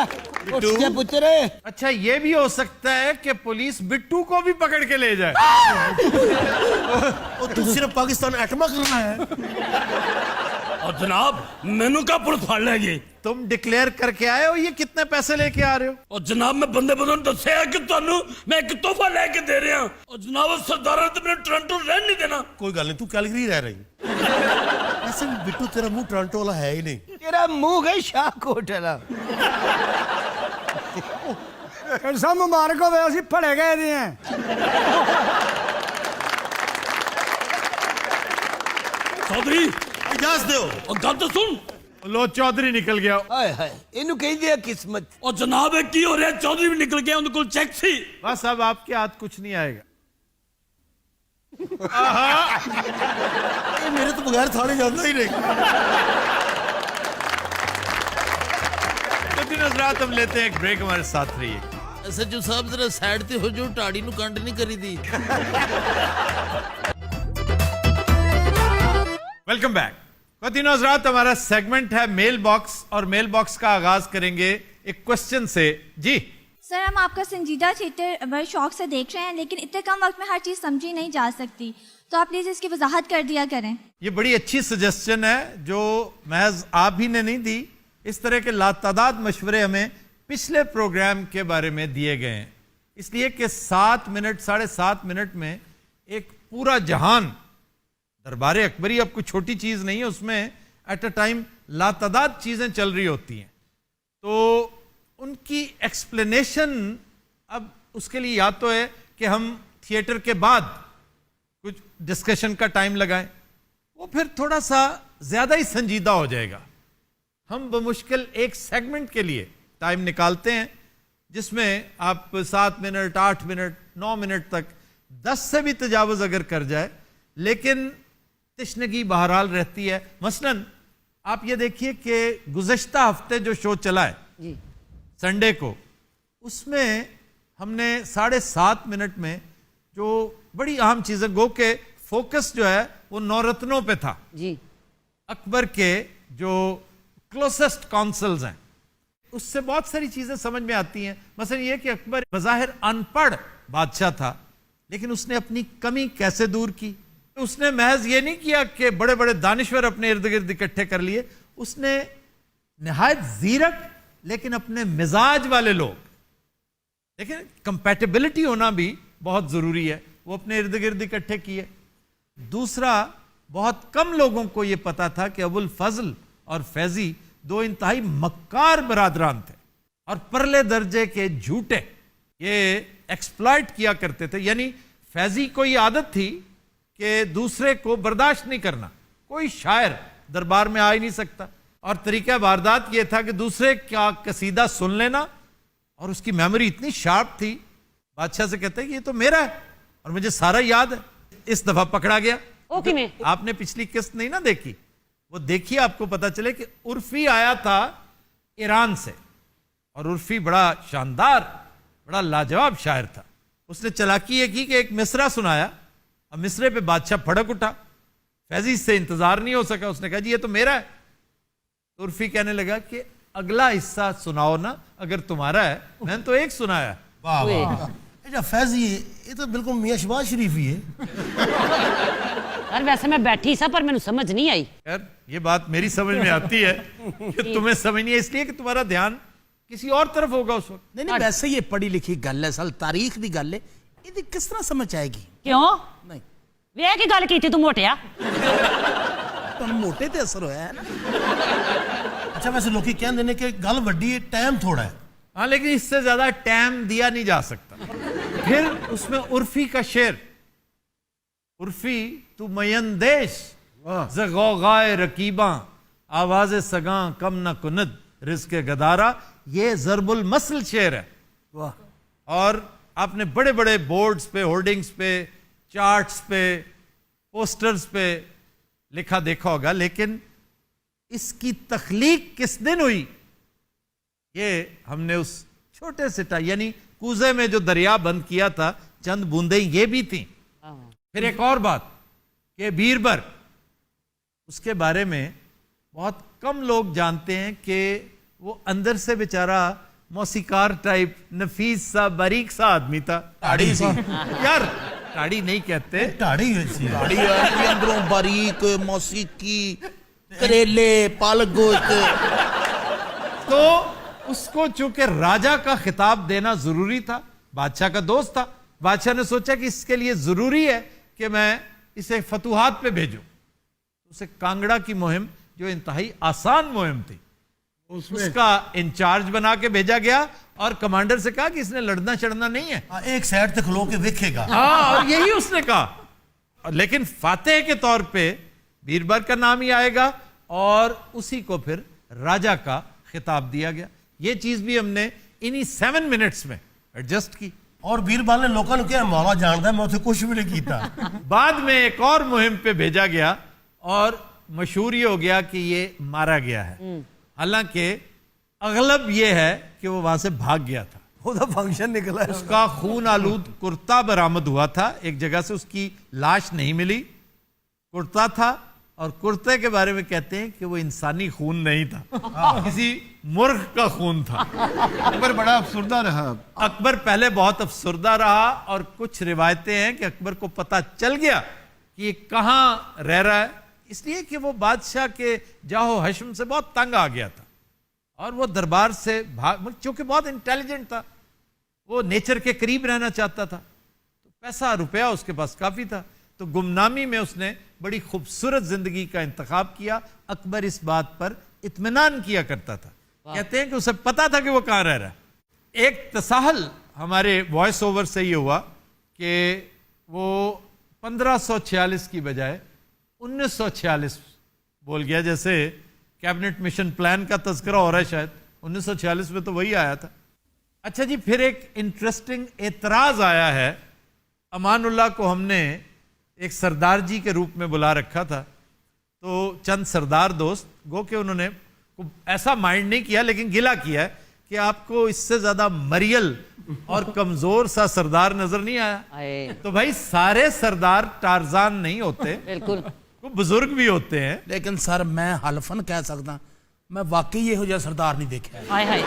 उठ जा पुत्र। अच्छा, ये भी हो सकता है कि पुलिस बिट्टू को भी पकड़ के ले जाए। ਉਹ ਤੂੰ ਸਿਰਫ ਪਾਕਿਸਤਾਨ ਐਟਮਾ ਕਰਨਾ ਹੈ। और जनाब मैनू का पुलिस फाड़ लेगी। तुम डिक्लेयर करके आए हो, ये कितने पैसे लेके आ रहे हो? और जनाब मैं बंदे बंदे दसिया कि ਤੁਹਾਨੂੰ मैं एक तोहफा लेके दे रहा हूं, और जनाब सरदार ने मेरे टोरंटो रहने नहीं देना। ਕੋਈ ਗੱਲ ਨਹੀਂ, ਤੂੰ ਕੈਲਗਰੀ ਰਹਿ ਰਹੀ। ਵੈਸੇ ਵੀ ਬਿੱਟੂ ਤੇਰਾ ਮੂੰਹ ਟੋਰਾਂਟੋ ਵਾਲਾ ਹੈ ਹੀ ਨਹੀਂ। तेरा मुंह है शाहकोट वाला। कैसा मुबारक हो, ਅਸੀਂ ਫੜੇ ਗਏ ਦੇ ਆ। चौधरी ਇਜਾਜ਼ਤ ਦਿਓ। और गल तो सुन। लो, चौधरी निकल गया। हाय हाय इनू कहते हैं किस्मत। और जनाब ये की हो रहा है, चौधरी भी निकल गया, उनको चेक सी। बस अब आपके हाथ कुछ नहीं आएगा। ਇਹ ਮੇਰੇ ਤੋਂ ਬਗੈਰ ਥਾਣੇ ਜਾਂਦਾ ਹੀ ਨਹੀਂ। तो दिन हजरात, हम लेते हैं एक ब्रेक, हमारे साथ रहिए। SHO साहब जरा साइड ते हो जो, टाड़ी नु कंड नहीं करी दी। Welcome back. दिन हजरात, हमारा सेगमेंट है मेल बॉक्स, और मेल बॉक्स का आगाज करेंगे एक क्वेश्चन से। जी सर, हम आपका संजीदा थिएटर बड़े शौक से देख रहे हैं, लेकिन इतने कम वक्त में हर चीज़ समझी नहीं जा सकती, तो आप प्लीज़ इसकी वजाहत कर दिया करें। ये बड़ी अच्छी सजेशन है जो महज आप ही ने नहीं दी। इस तरह के लातादाद मशवरे हमें पिछले प्रोग्राम के बारे में दिए गए हैं, इसलिए कि 7 मिनट 7.5 मिनट में एक पूरा जहान, दरबार अकबरी अब कोई छोटी चीज नहीं है, उसमें एट अ टाइम लातादाद चीजें चल रही होती हैं, तो उनकी एक्सप्लेनेशन अब उसके लिए या तो है कि हम थिएटर के बाद कुछ डिस्कशन का टाइम लगाएं, वो फिर थोड़ा सा ज्यादा ही संजीदा हो जाएगा। ہم بمشکل ایک سیگمنٹ کے لیے ٹائم نکالتے ہیں جس میں آپ 7 منٹ 8 منٹ 9 منٹ تک 10 سے بھی تجاوز اگر کر جائے لیکن تشنگی بہرحال رہتی ہے. مثلاً آپ یہ دیکھیے کہ گزشتہ ہفتے جو شو چلا ہے سنڈے کو, اس میں ہم نے 7.5 منٹ میں جو بڑی اہم چیزیں, گو کہ فوکس جو ہے وہ 9 رتنوں پہ تھا جی, اکبر کے جو کلوسسٹ کونسلز ہیں, اس سے بہت ساری چیزیں سمجھ میں آتی ہیں. مثلا یہ کہ اکبر بظاہر ان پڑھ بادشاہ تھا لیکن اس نے اپنی کمی کیسے دور کی. اس نے محض یہ نہیں کیا کہ بڑے بڑے دانشور اپنے ارد گرد اکٹھے کر لیے, اس نے نہایت زیرک لیکن اپنے مزاج والے لوگ, لیکن کمپیٹیبلٹی ہونا بھی بہت ضروری ہے, وہ اپنے ارد گرد اکٹھے کیے. دوسرا, بہت کم لوگوں کو یہ پتا تھا کہ ابو الفضل اور فیضی 2 انتہائی مکار برادران تھے اور پرلے درجے کے جھوٹے, یہ ایکسپلائٹ کیا کرتے تھے. یعنی فیضی کو یہ عادت تھی کہ دوسرے کو برداشت نہیں کرنا, کوئی شاعر دربار میں آ ہی نہیں سکتا, اور طریقہ واردات یہ تھا کہ دوسرے کا قصیدہ سن لینا, اور اس کی میموری اتنی شارپ تھی, بادشاہ سے کہتے ہیں کہ یہ تو میرا ہے اور مجھے سارا یاد ہے. اس دفعہ پکڑا گیا. اوکے میں آپ نے پچھلی قسط نہیں نا دیکھی, وہ دیکھیے آپ کو پتا چلے کہ عرفی آیا تھا ایران سے, اور عرفی بڑا شاندار بڑا لاجواب شاعر تھا. اس نے چلاکی یہ کی کہ ایک مصرع سنایا, اب مصرے پہ بادشاہ پھڑک اٹھا, فیضی سے انتظار نہیں ہو سکا, اس نے کہا جی یہ تو میرا ہے. تو عرفی کہنے لگا کہ اگلا حصہ سناؤ نا اگر تمہارا ہے, میں نے تو ایک سنایا. واہ واہ, اچھا فیضی یہ تو بالکل میاں شہباز شریف ہی ہے. یار ویسے میں بیٹھی سا پر مینوں سمجھ نہیں آئی. یار یہ بات میری سمجھ میں آتی ہے کہ تمہیں سمجھ نہیں ہے, اس لیے کہ تمہارا دھیان کسی اور طرف ہوگا اس وقت. نہیں ویسے یہ پڑھی لکھی گل ہے, سال تاریخ دی گل ہے, یہ کس طرح سمجھ آئے گی؟ کیوں نہیں وے کی گل کیتی تو موٹیا, تم موٹے تے اثر ہویا ہے نا. اچھا ویسے لوکی کہندے نے کہ گل وڈی ہے, ٹائم تھوڑا ہے. ہاں لیکن اس سے زیادہ ٹائم دیا نہیں جا سکتا. پھر اس میں عرفی کا شعر, عرفی تو میندیش ز غوغائے رکیباں آواز سگاں کم نہ کند رزق گدارا, یہ ضرب المثل شعر ہے. واہ, اور آپ نے بڑے بڑے بورڈز پہ, ہورڈنگز پہ, چارٹس پہ, پوسٹرز پہ لکھا دیکھا ہوگا, لیکن اس کی تخلیق کس دن ہوئی یہ ہم نے اس چھوٹے سے یعنی کوزے میں جو دریا بند کیا تھا چند بوندیں یہ بھی تھیں. پھر ایک اور بات کہ بیربر, اس کے بارے میں بہت کم لوگ جانتے ہیں کہ وہ اندر سے بیچارہ موسیقار ٹائپ نفیس سا باریک سا آدمی تھا. داڑھی سی یار داڑھی نہیں کہتے, ٹاڑی ہوئی سی. داڑھی ہے, اندروں باریک موسیقی, کریلے, پالک گوشت. تو اس کو چونکہ راجہ کا خطاب دینا ضروری تھا, بادشاہ کا دوست تھا, بادشاہ نے سوچا کہ اس کے لیے ضروری ہے کہ میں اسے فتوحات پہ بھیجوں. اسے کانگڑا کی مہم جو انتہائی آسان مہم تھی اس کا انچارج بنا کے بھیجا گیا, اور کمانڈر سے کہا کہ اس نے لڑنا چڑھنا نہیں ہے, ایک سائڈ تے کھلو کے ویکھے گا. ہاں, اور یہی اس نے کہا. لیکن فاتح کے طور پہ بیربر کا نام ہی آئے گا, اور اسی کو پھر راجہ کا خطاب دیا گیا. یہ چیز بھی ہم نے انہی 7 منٹس میں ایڈجسٹ کی. اور بیربل نے لوگوں نے کہا مولا جانتا ہے, میں اسے کچھ بھی نہیں کیتا. بعد میں ایک اور مہم پہ بھیجا گیا اور مشہور یہ ہو گیا کہ یہ مارا گیا ہے, حالانکہ اغلب یہ ہے کہ وہ وہاں سے بھاگ گیا تھا. وہ تو فنکشن نکلا ہے. اس کا خون آلود کرتا برآمد ہوا تھا, ایک جگہ سے اس کی لاش نہیں ملی, کرتا تھا, اور کرتے کے بارے میں کہتے ہیں کہ وہ انسانی خون نہیں تھا, کسی مرغ کا خون تھا. اکبر بڑا افسردہ رہا. اکبر پہلے بہت افسردہ رہا, اور کچھ روایتیں ہیں کہ اکبر کو پتا چل گیا کہ یہ کہاں رہ رہا ہے, اس لیے کہ وہ بادشاہ کے جاہو حشم سے بہت تنگ آ گیا تھا, اور وہ دربار سے چونکہ بہت انٹیلیجنٹ تھا, وہ نیچر کے قریب رہنا چاہتا تھا, تو پیسہ روپیہ اس کے پاس کافی تھا, تو گمنامی میں اس نے بڑی خوبصورت زندگی کا انتخاب کیا. اکبر اس بات پر اطمینان کیا کرتا تھا, کہتے ہیں کہ اسے پتا تھا کہ وہ کہاں رہ رہا ہے. ایک تساہل ہمارے وائس اوور سے یہ ہوا کہ وہ 1546 کی بجائے 1946 بول گیا, جیسے कैबिनेट मिशन प्लान का तस्करा हो रहा है शायद, 1946 में तो वही आया था। अच्छा जी, फिर एक इंटरेस्टिंग एतराज आया है। अमानुल्लाह को हमने एक सरदार जी के रूप में बुला रखा था, तो चंद सरदार दोस्त गो के उन्होंने ऐसा माइंड नहीं किया लेकिन गिला किया है कि आपको इससे ज्यादा मरियल और कमजोर सा सरदार नजर नहीं आया। तो भाई सारे सरदार टारजान नहीं होते, बिल्कुल वो बुजुर्ग भी होते हैं। लेकिन सर मैं हलफन कह सकदा मैं वाकई ਇਹੋ ਜਿਹਾ ਸਰਦਾਰ ਨਹੀਂ ਦੇਖਿਆ। हाय हाय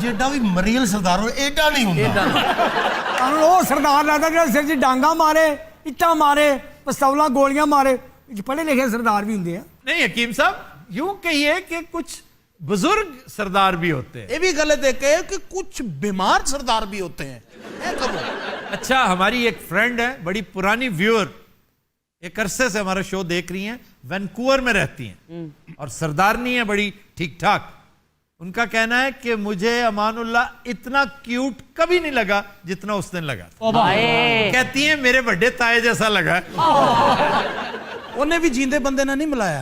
जेडा भी मरियल सरदार हो एडा नहीं होता। ਉਹ ਸਰਦਾਰ ਲੱਗਦਾ ਜਿਹੜਾ ਸਿਰ 'ਚ ਡਾਂਗਾ ਮਾਰੇ, ਇੱਟਾਂ ਮਾਰੇ, ਪਿਸਤੌਲਾਂ ਗੋਲੀਆਂ ਮਾਰੇ। ਪੜ੍ਹੇ ਲਿਖੇ ਸਰਦਾਰ ਵੀ ਹੁੰਦੇ ਆ। नहीं हकीम साहब, यूं कहिए कि कुछ बुजुर्ग सरदार भी होते हैं। ये भी गलत है कि कुछ बीमार सरदार भी होते हैं। है कब? अच्छा, हमारी एक फ्रेंड है, बड़ी पुरानी व्यूअर, एक अरसे से हमारा शो देख रही हैं, वैनकूवर में रहती हैं और सरदारनी है, बड़ी ठीक ठाक। उनका कहना है कि मुझे अमानुल्लाह इतना क्यूट कभी नहीं लगा जितना उस दिन लगा। कहती हैं मेरे बड़े ताए जैसा लगा है। उन्हें भी जींदे बंदे ने नहीं मिलाया।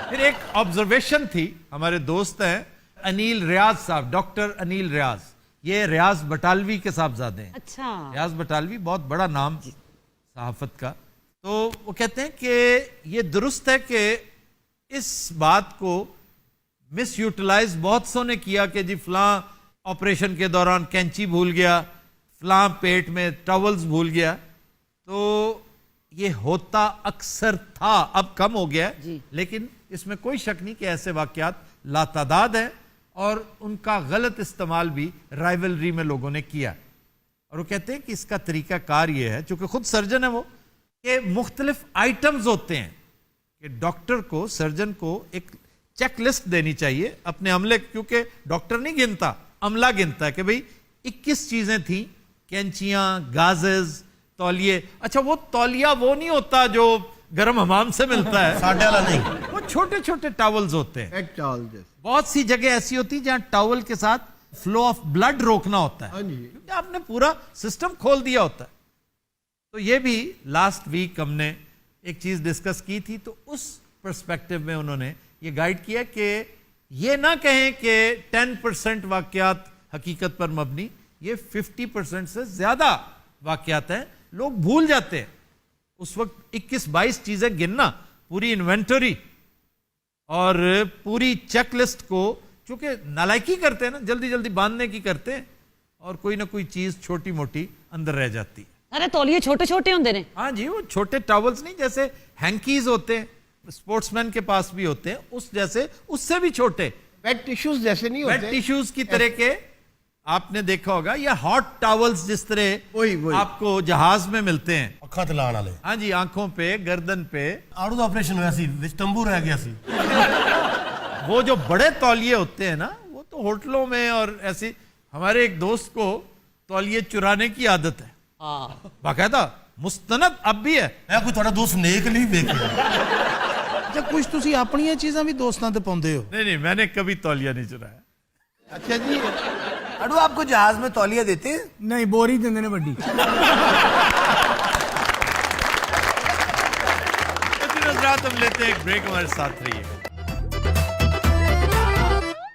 फिर एक ऑब्जर्वेशन थी, हमारे दोस्त हैं अनील रियाज साहब, डॉक्टर अनील रियाज, ये रियाज बटालवी के साहबजादे हैं। अच्छा, रियाज बटालवी बहुत बड़ा नाम सहाफत का। तो वो कहते हैं कि ये दुरुस्त है कि इस बात को मिस यूटिलाइज बहुत सौ ने किया कि जी फलां ऑपरेशन के दौरान कैंची भूल गया, फलां पेट में टॉवल्स भूल गया। तो ये होता अक्सर था, अब कम हो गया है, लेकिन इसमें कोई शक नहीं कि ऐसे वाकयात लातादाद हैं और उनका गलत इस्तेमाल भी राइवलरी में लोगों ने किया। और वो कहते हैं कि इसका तरीका कार ये है, चूंकि खुद सर्जन है वो, कि मुख्तलिफ आइटम्स होते हैं कि डॉक्टर को, सर्जन को एक चेक लिस्ट देनी चाहिए अपने अमले, क्योंकि डॉक्टर नहीं गिनता, अमला गिनता है कि भाई 21 चीजें थी, कैंचियां, गाजेज, तौलिए। अच्छा, वो तौलिया वो नहीं होता जो गर्म हमाम से मिलता है, साढ़े वाला नहीं, वो छोटे छोटे टॉवल्स होते हैं। एक टॉवल जैसे। बहुत सी जगह ऐसी होती है जहां टॉवल के साथ फ्लो ऑफ ब्लड रोकना होता है, क्योंकि आपने पूरा सिस्टम खोल दिया होता है। तो ये भी लास्ट वीक हमने एक चीज डिस्कस की थी, तो उस पर्सपेक्टिव में उन्होंने ये गाइड किया कि ये ना कहें कि 10% वाकयात हकीकत पर मबनी, ये 50% से ज्यादा वाकयात हैं, लोग भूल जाते हैं। उस वक्त 21-22 चीजें गिनना, पूरी इन्वेंटरी और पूरी चेकलिस्ट को, चूंकि नालायकी करते हैं ना, जल्दी जल्दी बांधने की करते हैं और कोई ना कोई चीज छोटी मोटी अंदर रह जाती है। अरे तौलिए छोटे छोटे होंगे ने। हाँ जी, वो छोटे टॉवल्स नहीं, जैसे हैंकीज होते हैं, स्पोर्ट्समैन के पास भी होते हैं, उस जैसे, उससे भी छोटे वेट टिश्यूज जैसे नहीं वेट होते। टिश्यूज की तरह के आपने देखा होगा, या हॉट टॉवल्स जिस तरह वही। आपको जहाज में मिलते हैं। अखा ते लाण वाले। हाँ जी, आंखों पे, गर्दन पे। आड़ू का ऑपरेशन होया सी, विच तंबू रह गया सी। वो जो बड़े तौलिए होते हैं ना, वो तो होटलों में और ऐसे, हमारे एक दोस्त को तौलिए चुराने की आदत है, बाकायदा मुस्तनद अब भी है। मैं कोई थोड़ा दोस्त नेक नहीं देखा। अच्छा, कुछ तुसी अपनी चीज़ां भी दोस्तां ते पाउंदे हो? नहीं, मैंने कभी तौलिया नहीं चुराया। अच्छा जी, अड़ू आपको जहाज में तौलिया देते हैं? नहीं बोरी देंगे ने बड्डी। हजरात, हम लेते हैं एक ब्रेक, हमारे साथ रहिए।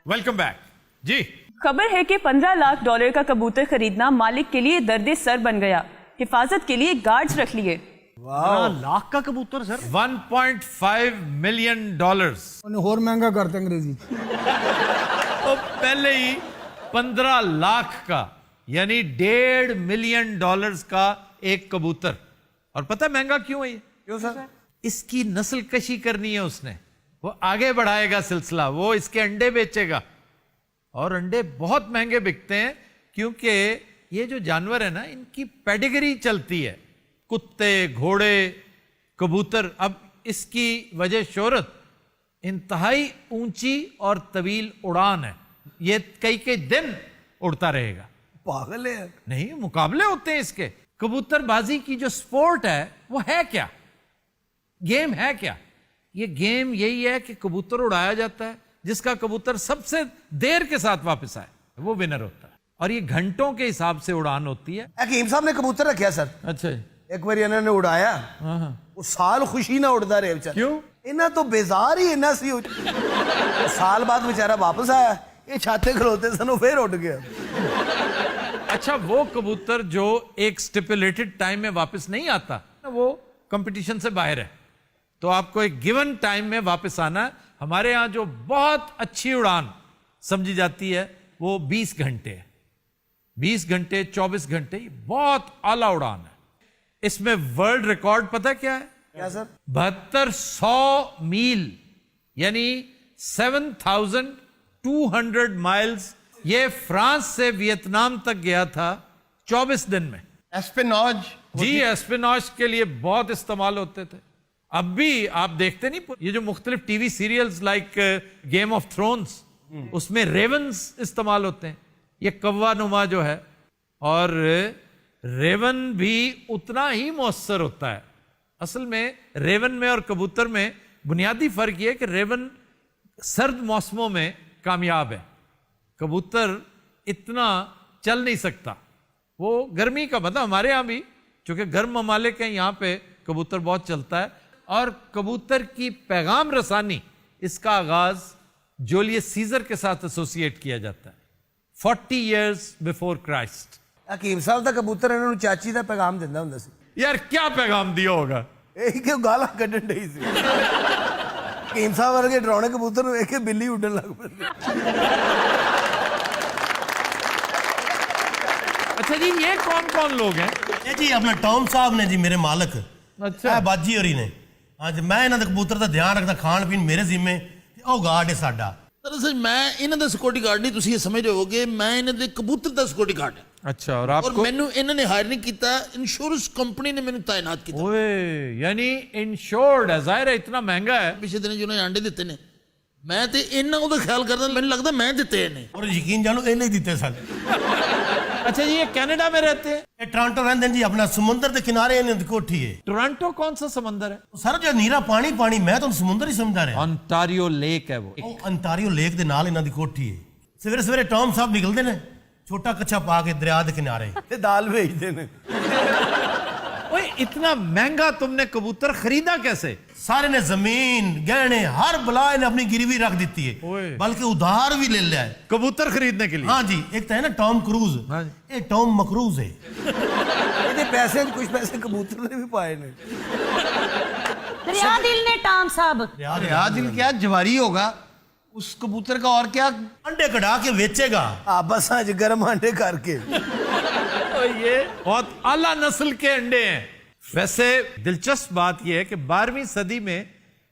वेलकम बैक जी। खबर है कि $15 लाख का कबूतर खरीदना मालिक के लिए दर्द सर बन गया। हिफाजत के लिए गार्ड्स रख लिए। लाख का कबूतर सर, $1.5 मिलियन। उन्हें और महंगा करते अंग्रेजी। तो पहले ही 15 लाख का, यानी $1.5 मिलियन का एक कबूतर। और पता है महंगा क्यों है ये? क्यों सर? इसकी नस्ल कशी करनी है उसने, वो आगे बढ़ाएगा सिलसिला, वो इसके अंडे बेचेगा और अंडे बहुत महंगे बिकते हैं, क्योंकि ये जो जानवर है ना, इनकी पेडिग्री चलती है, कुत्ते, घोड़े, कबूतर। अब इसकी वजह शोहरत, इंतहाई ऊंची और तवील उड़ान है, ये कई दिन उड़ता रहेगा। पागल है। नहीं, मुकाबले होते हैं इसके। कबूतरबाजी की जो स्पोर्ट है वो है क्या, गेम है क्या? ये गेम यही है कि कबूतर उड़ाया जाता है, जिसका कबूतर सबसे देर के साथ वापस आए वो विनर होता है, और ये घंटों के हिसाब से उड़ान होती है। हकीम साहब ने कबूतर रखा सर, अच्छा, एक बार इन्होंने उड़ाया, वो साल खुशी ना उड़ता रहे बेचारा। क्यों? ਇਹਨਾਂ ਤੋਂ ਬੇਜ਼ਾਰ ਹੀ ਇੰਨਾ ਸੀ ਸਾਲ ਬਾਅਦ ਵਿਚਾਰਾ ਵਾਪਸ ਆਇਆ ਇਹ ਛਾਤੇ ਖਲੋਤੇ ਸਨ ਉਹ ਫੇਰ ਉੱਡ ਗਿਆ अच्छा वो कबूतर जो एक स्टिपुलेटेड टाइम में वापस नहीं आता वो कंपटीशन से बाहर है, तो आपको एक गिवन टाइम में वापस आना है। हमारे यहां जो बहुत अच्छी उड़ान समझी जाती है वो 20 घंटे है, 20 घंटे 24 घंटे, बहुत आला उड़ान है। इसमें वर्ल्ड रिकॉर्ड पता क्या है? क्या सर? 7200 मील यानी 7200 माइल्स ये फ्रांस से वियतनाम तक गया था 24 दिन में। एस्पेनॉज जी एस्पेनॉज के लिए बहुत इस्तेमाल होते थे। अब भी आप देखते नहीं ये जो मुख्तलिफ TV serials like Game of Thrones उसमें रेवन्स इस्तेमाल होते हैं, ये कौवा नुमा जो है, और रेवन भी उतना ही मौसर होता है। असल में रेवन में और कबूतर में बुनियादी फर्क ये है कि रेवन सर्द मौसमों में कामयाब है, कबूतर इतना चल नहीं सकता। वो गर्मी का मतलब हमारे यहां भी चूंकि गर्म ममालिक हैं यहां पे कबूतर बहुत चलता है। और कबूतर की पैगाम रसानी इसका आगाज जूलियस सीजर के साथ एसोसिएट किया जाता है 40 years before Christ। ਹਕੀਮ ਸਾਹਿਬ ਦਾ ਕਬੂਤਰ ਇਹਨਾਂ ਨੂੰ ਚਾਚੀ ਦਾ ਪੈਗਾਮ ਦਿੰਦਾ ਹੁੰਦਾ ਸੀ। यार क्या पैगाम दिया होगा? ਇਹ ਕਿ ਗਾਲਾਂ ਕੱਢਣ ਡਈ ਸੀ ਹਕੀਮ ਸਾਹਿਬ ਵਰਗੇ ਡਰਾਉਣੇ ਕਬੂਤਰ ਨੂੰ ਵੇਖ ਕੇ ਬਿੱਲੀ ਉੱਡਣ ਲੱਗ ਪੈਂਦੀ। अच्छा जी ये कौन कौन लोग हैं? ਇਹ ਜੀ ਆਪਣਾ ਟੌਮ ਸਾਹਿਬ ਨੇ ਜੀ ਮੇਰੇ ਮਾਲਕ। अच्छा ਇਹ ਬਾਜੀ ਹੋਰੀ ਨੇ। ਹਾਂਜੀ ਮੈਂ ਇਹਨਾਂ ਦੇ ਕਬੂਤਰ ਦਾ ਧਿਆਨ ਰੱਖਦਾ, ਖਾਣ ਪੀਣ ਮੇਰੇ ਜ਼ਿੰਮੇ, ਤੇ ਉਹ ਗਾਰਡ ਹੈ ਸਾਡਾ। दरअसल मैं इन्हां दा सिक्योरिटी गार्ड नहीं, तुसीं ये समझ रहे होगे मैं इन्हां दे कबूतर दा सिक्योरिटी गार्ड है। अच्छा और और आपको? मैनू इन्हां ने हायर नहीं कीता, इंश्योरेंस कंपनी ने मैनू तैनात कीता। ओए यानी इंश्योर्ड है, जाहिर है इतना महंगा है। पिछले दिन जो अंडे दिते ने मैं ते इन्हां ओदा ख्याल करदा, मैनू लगदा मैं दिते ने। ਔਰ ਯਕੀਨ ਜਾਣੋ ਇਹਨੇ ਹੀ ਦਿੱਤੇ ਸਨ। अच्छा जी ये कनाडा में रहते हैं? ਇਹ ਟੋਰਾਂਟੋ ਰਹਿੰਦੇ ਨੇ ਜੀ, ਆਪਣਾ ਸਮੁੰਦਰ ਦੇ ਕਿਨਾਰੇ ਇਹਨਾਂ ਦੀ ਕੋਠੀ ਹੈ। टोरंटो कौन सा समंदर है? ਸਰ ਜੋ ਨੀਰਾ ਪਾਣੀ ਪਾਣੀ, ਮੈਂ ਤੁਹਾਨੂੰ ਸਮੁੰਦਰ ਹੀ ਸਮਝਦਾ ਰਿਹਾ। ऑन्टारियो लेक है वो। ਉਹ ਅੰਟਾਰੀਓ ਲੇਕ ਦੇ ਨਾਲ ਇਹਨਾਂ ਦੀ ਕੋਠੀ ਹੈ। ਸਵੇਰੇ ਸਵੇਰੇ ਟੌਮ ਸਾਹਿਬ ਨਿਕਲਦੇ ਨੇ ਛੋਟਾ ਕੱਛਾ ਪਾ ਕੇ ਦਰਿਆ ਦੇ ਕਿਨਾਰੇ, ਤੇ ਦਾਲ ਵੇਚਦੇ ਨੇ। ओए इतना महंगा तुमने कबूतर खरीदा कैसे? सारे ने जमीन गहने हर बला ने अपनी गिरवी रख दी है, बल्कि उधार भी ले लिया है कबूतर खरीदने के लिए। हाँ जी, एक तो है ना टॉम क्रूज, हाँ ये टॉम मकरूज है। ਇਹਦੇ ਪੈਸੇ ਕੁਝ ਪੈਸੇ ਕਬੂਤਰ ਨੇ ਵੀ ਪਾਏ ਨੇ। दरिया दिल ने टाम साहब यार दिल क्या जवारी होगा उस कबूतर का, और क्या अंडे कढ़ा के बेचेगा। ਆ ਬਸਾਂ 'ਚ ਗਰਮ ਆਂਡੇ ਕਰਕੇ। ये बहुत आला नस्ल के अंडे हैं। वैसे दिलचस्प बात यह है कि 12वीं सदी में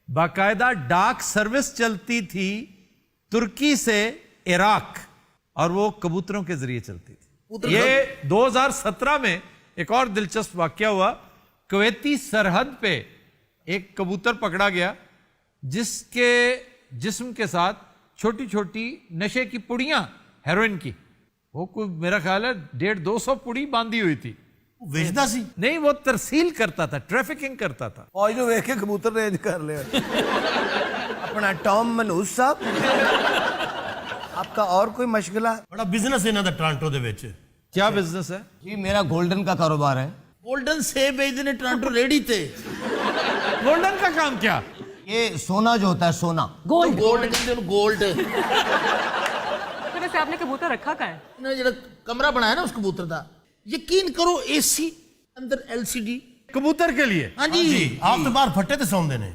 बाकायदा डाक सर्विस चलती थी तुर्की से इराक, और वो कबूतरों के जरिए चलती थी। ये 2017 में एक और दिलचस्प वाकया हुआ। कुवैती सरहद पे एक कबूतर पकड़ा गया जिसके जिस्म के साथ छोटी छोटी नशे की पुड़ियां, हेरोइन की, वो कोई मेरा ख्याल है 150-200 पुड़ी बांधी हुई थी। बेचता सी नहीं, वो तरसील करता था, ट्रैफिकिंग करता था। ਫੌਜ ਨੂੰ ਵੇਖ ਕੇ ਕਬੂਤਰ ਨੇ ਇੰਜ ਕਰ ਲਿਆ। अपना टॉम मनहूस साहब, आपका और कोई मशगला? बड़ा बिजनेस है इन्हां दा टोरंटो दे विच। क्या बिजनेस है? जी मेरा गोल्डन का कारोबार है। गोल्डन सेब बेचते ने टोरंटो रेडी ते। गोल्डन का काम क्या? ये सोना जो होता है सोना, गोल्ड कहते हैं गोल्ड। तो वैसे आपने कबूतर रखा कहाँ है? इन्होंने जो कमरा बनाया ना उस कबूतर का, यकीन करो एसी अंदर एलसीडी कबूतर के लिए। हाँ जी, आप तो बाहर फट्टे ते सौंदे ने।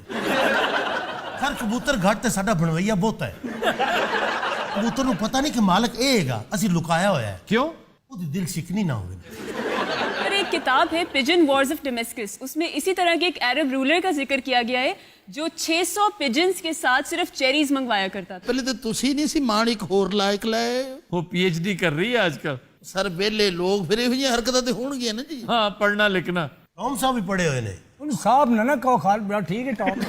सर कबूतर घट ते साडा बनवैया बहुत है। कबूतर नूं पता नहीं कि मालक ए हैगा, असीं लुकाया होया है। क्यों? ओदी दिल शिकनी ना होवे। और एक किताब है पिजन वॉर्स ऑफ डेमेस्कस, उसमें इसी तरह के एक अरब रूलर का जिक्र किया गया है जो 600 पिजन्स के साथ सिर्फ चेरीज मंगवाया करता था। पहले तो तुसी नहीं सी मान एक होर लायक लाए। वो पीएचडी कर रही है आजकल। सर वेले लोग फिर इहो जिहियां हरकतां ते होणगीਆਂ ना जी। हाँ, पढ़ना लिखना। टॉम साहब भी पढ़े हुए ने। उन साहब ना कहो खाल बड़ा ठीक है टॉम।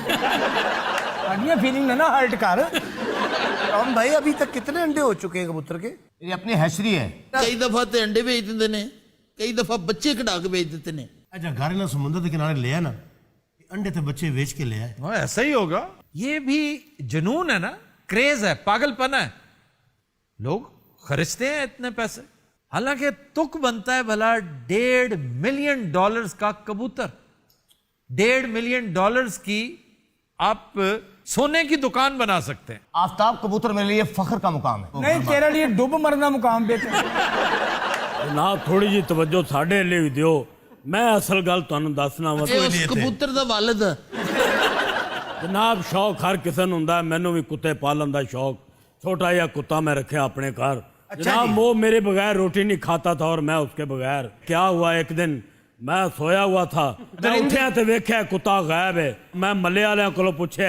साडियां फीलिंग ना हर्ट कर। टॉम भाई अभी तक कितने अंडे हो चुके हैं कबूतर के? ये अपनी हैचरी है। कई दफा ते अंडे बेच दिंदे ने, कई दफा बच्चे कढा के बेच देते ने। अच्छा घर ना समुद्र के किनारे ले आया ना, अंडे ते बच्चे बेच के ले आए। हाँ, ऐसा ही होगा। ये भी जुनून है ना, क्रेज है, पागलपन है। लोग खर्चते हैं इतने पैसे। हालांकि तुक बनता है भला $1.5 मिलियन का कबूतर, $1.5 मिलियन की आप सोने की दुकान बना सकते हैं। आफ्ताब कबूतर मेरे लिए फख्र का मुकाम है। नहीं तेरे लिए डुब मरना मुकाम बेटा। जनाब थोड़ी जी तवज्जो साढ़े लिए भी दियो, मैं असल गल तुहानू दसना वा। ਇਹ ਉਸ ਕਬੂਤਰ ਦਾ ਵਾਲਿਦ ਹੈ। जनाब शौक हर किसी नूं हुंदा है, मैनू भी कुत्ते पालन का शौक, छोटा जिहा कुत्ता मैं रखा अपने घर। जनाब वो मेरे बगैर रोटी नहीं खाता था और मैं उसके बगैर। क्या हुआ एक दिन मैं सोया हुआ था, मैं उठिया तो वेख्या कुत्ता गायब है। मैं मल्ले वालियां कोलों पुछया,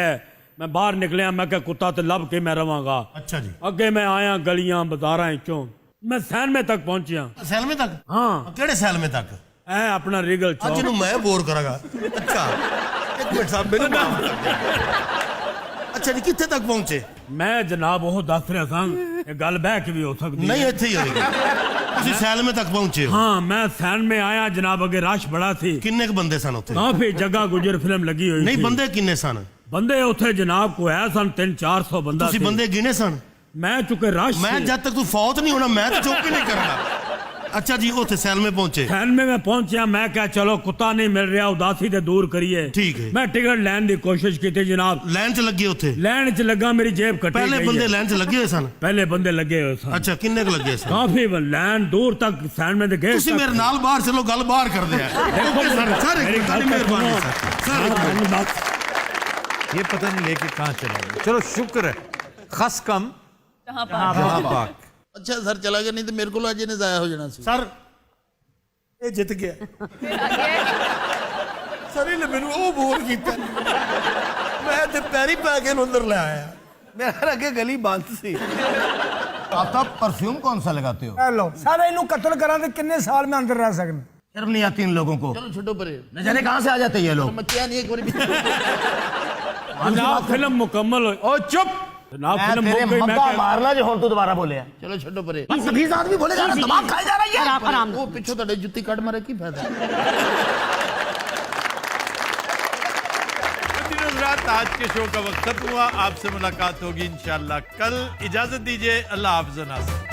मैं बाहर निकलिया, मैं क्या कुत्ता तो लभ के मैं रवांगा। अच्छा जी। अगे मैं आया गलियां बाजारां चों, मैं सैलमे तक पहुंचिया। सैलमे तक? हाँ। केड़े सैलमे तक? ऐ अपना रीगल चौक। आज मैं बोर करांगा। अच्छा एक मिनट साहब मेरे नाम। अच्छा जी कित्थे तक पहुंचे? मैं जनाब वो दस रहा था, ये गल बह के भी हो सकती नहीं इत्थे ही होएगी। तुसीं सैलमे तक पहुंचे हो? हाँ मैं सैन में आया जनाब, अगे रश बड़ा थी। किन्ने क बंदे सन उत्थे? काफी जगह गुजर फिल्म लगी हुई नहीं थी। बंदे किन्ने सन? बंदे उथे जनाब को है सन 300-400 बंदा तुसीं सी। बंदे गिने सन? मैं चुके रश मैं सी। जब तक तू फौत नहीं होना मैं तो चौक ही नहीं करना। अच्छा जी उत्थे सैलमे पहुंचे? सैन में मैं पहुंचा, मैं क्या चलो कुत्ता नहीं मिल रहा, उदासी ते दूर करिए। ठीक है। मैं टिकट लैन की कोशिश की थी जनाब। लाइन च लगे उत्थे? लैन च लगा, मेरी जेब कटी पहले गई बंदे है। लाइन च लगे हुए सन? पहले बंदे लगे हुए सन। अच्छा किन्ने क लगे सन? काफी लैन दूर तक सैन में गए। तुसीं मेरे नाल बाहर चलो गल बाहर कर दे। ओके सर सर एक मिनट मेहरबानी सर। ये पता नहीं लेके कहाँ चला गया। चलो शुक्र है, खस कम कहाँ जहाँ पाक। ਅੱਛਾ ਸਰ ਚਲਾ ਗਿਆ, ਨਹੀਂ ਤੇ ਮੇਰੇ ਕੋਲ ਅੱਜ ਇਹਨੇ ਜ਼ਾਇਆ ਹੋ ਜਾਣਾ ਸੀ। सर ये जित गया। सर इन्हें मैनू वो बोल कीता, मैं ते पैरी पै के अंदर ले आया। मेरे अगे गली बंद सी। आफ्ताब परफ्यूम कौन सा लगाते हो? लो सारे इन्हू कत्ल करा ते किन्ने साल में अंदर रह सकने। शर्म नहीं आती इन लोगों को? ਚਲੋ ਛੱਡੋ ਪਰੇ, न जाने कहाँ से आ जाते ये लोग। ਮੈਂ ਕਿਹਾ ਨਹੀਂ ਇੱਕ ਵਾਰੀ जनाब फिल्म मुकम्मल हो। ओ चुप। जनाब मैं फिल्म तेरे मुक गई, मैं मब्बा क्या- मारना जो हुण तू दोबारा बोले। ਚਲੋ ਛੱਡੋ ਪਰੇ। बदतमीज आदमी बोले जा रहा, दिमाग खाई जा रही है। आराम ਉਹ ਪਿੱਛੋਂ ਤੁਹਾਡੇ ਜੁੱਤੀ ਕੱਢ ਮਾਰੇ ਕੀ ਫਾਇਦਾ। हज़रात आज के शो का वक्त खत्म हुआ। आपसे मुलाकात होगी इंशाअल्लाह कल। इजाजत दीजिए, अल्लाह हाफ़िज़।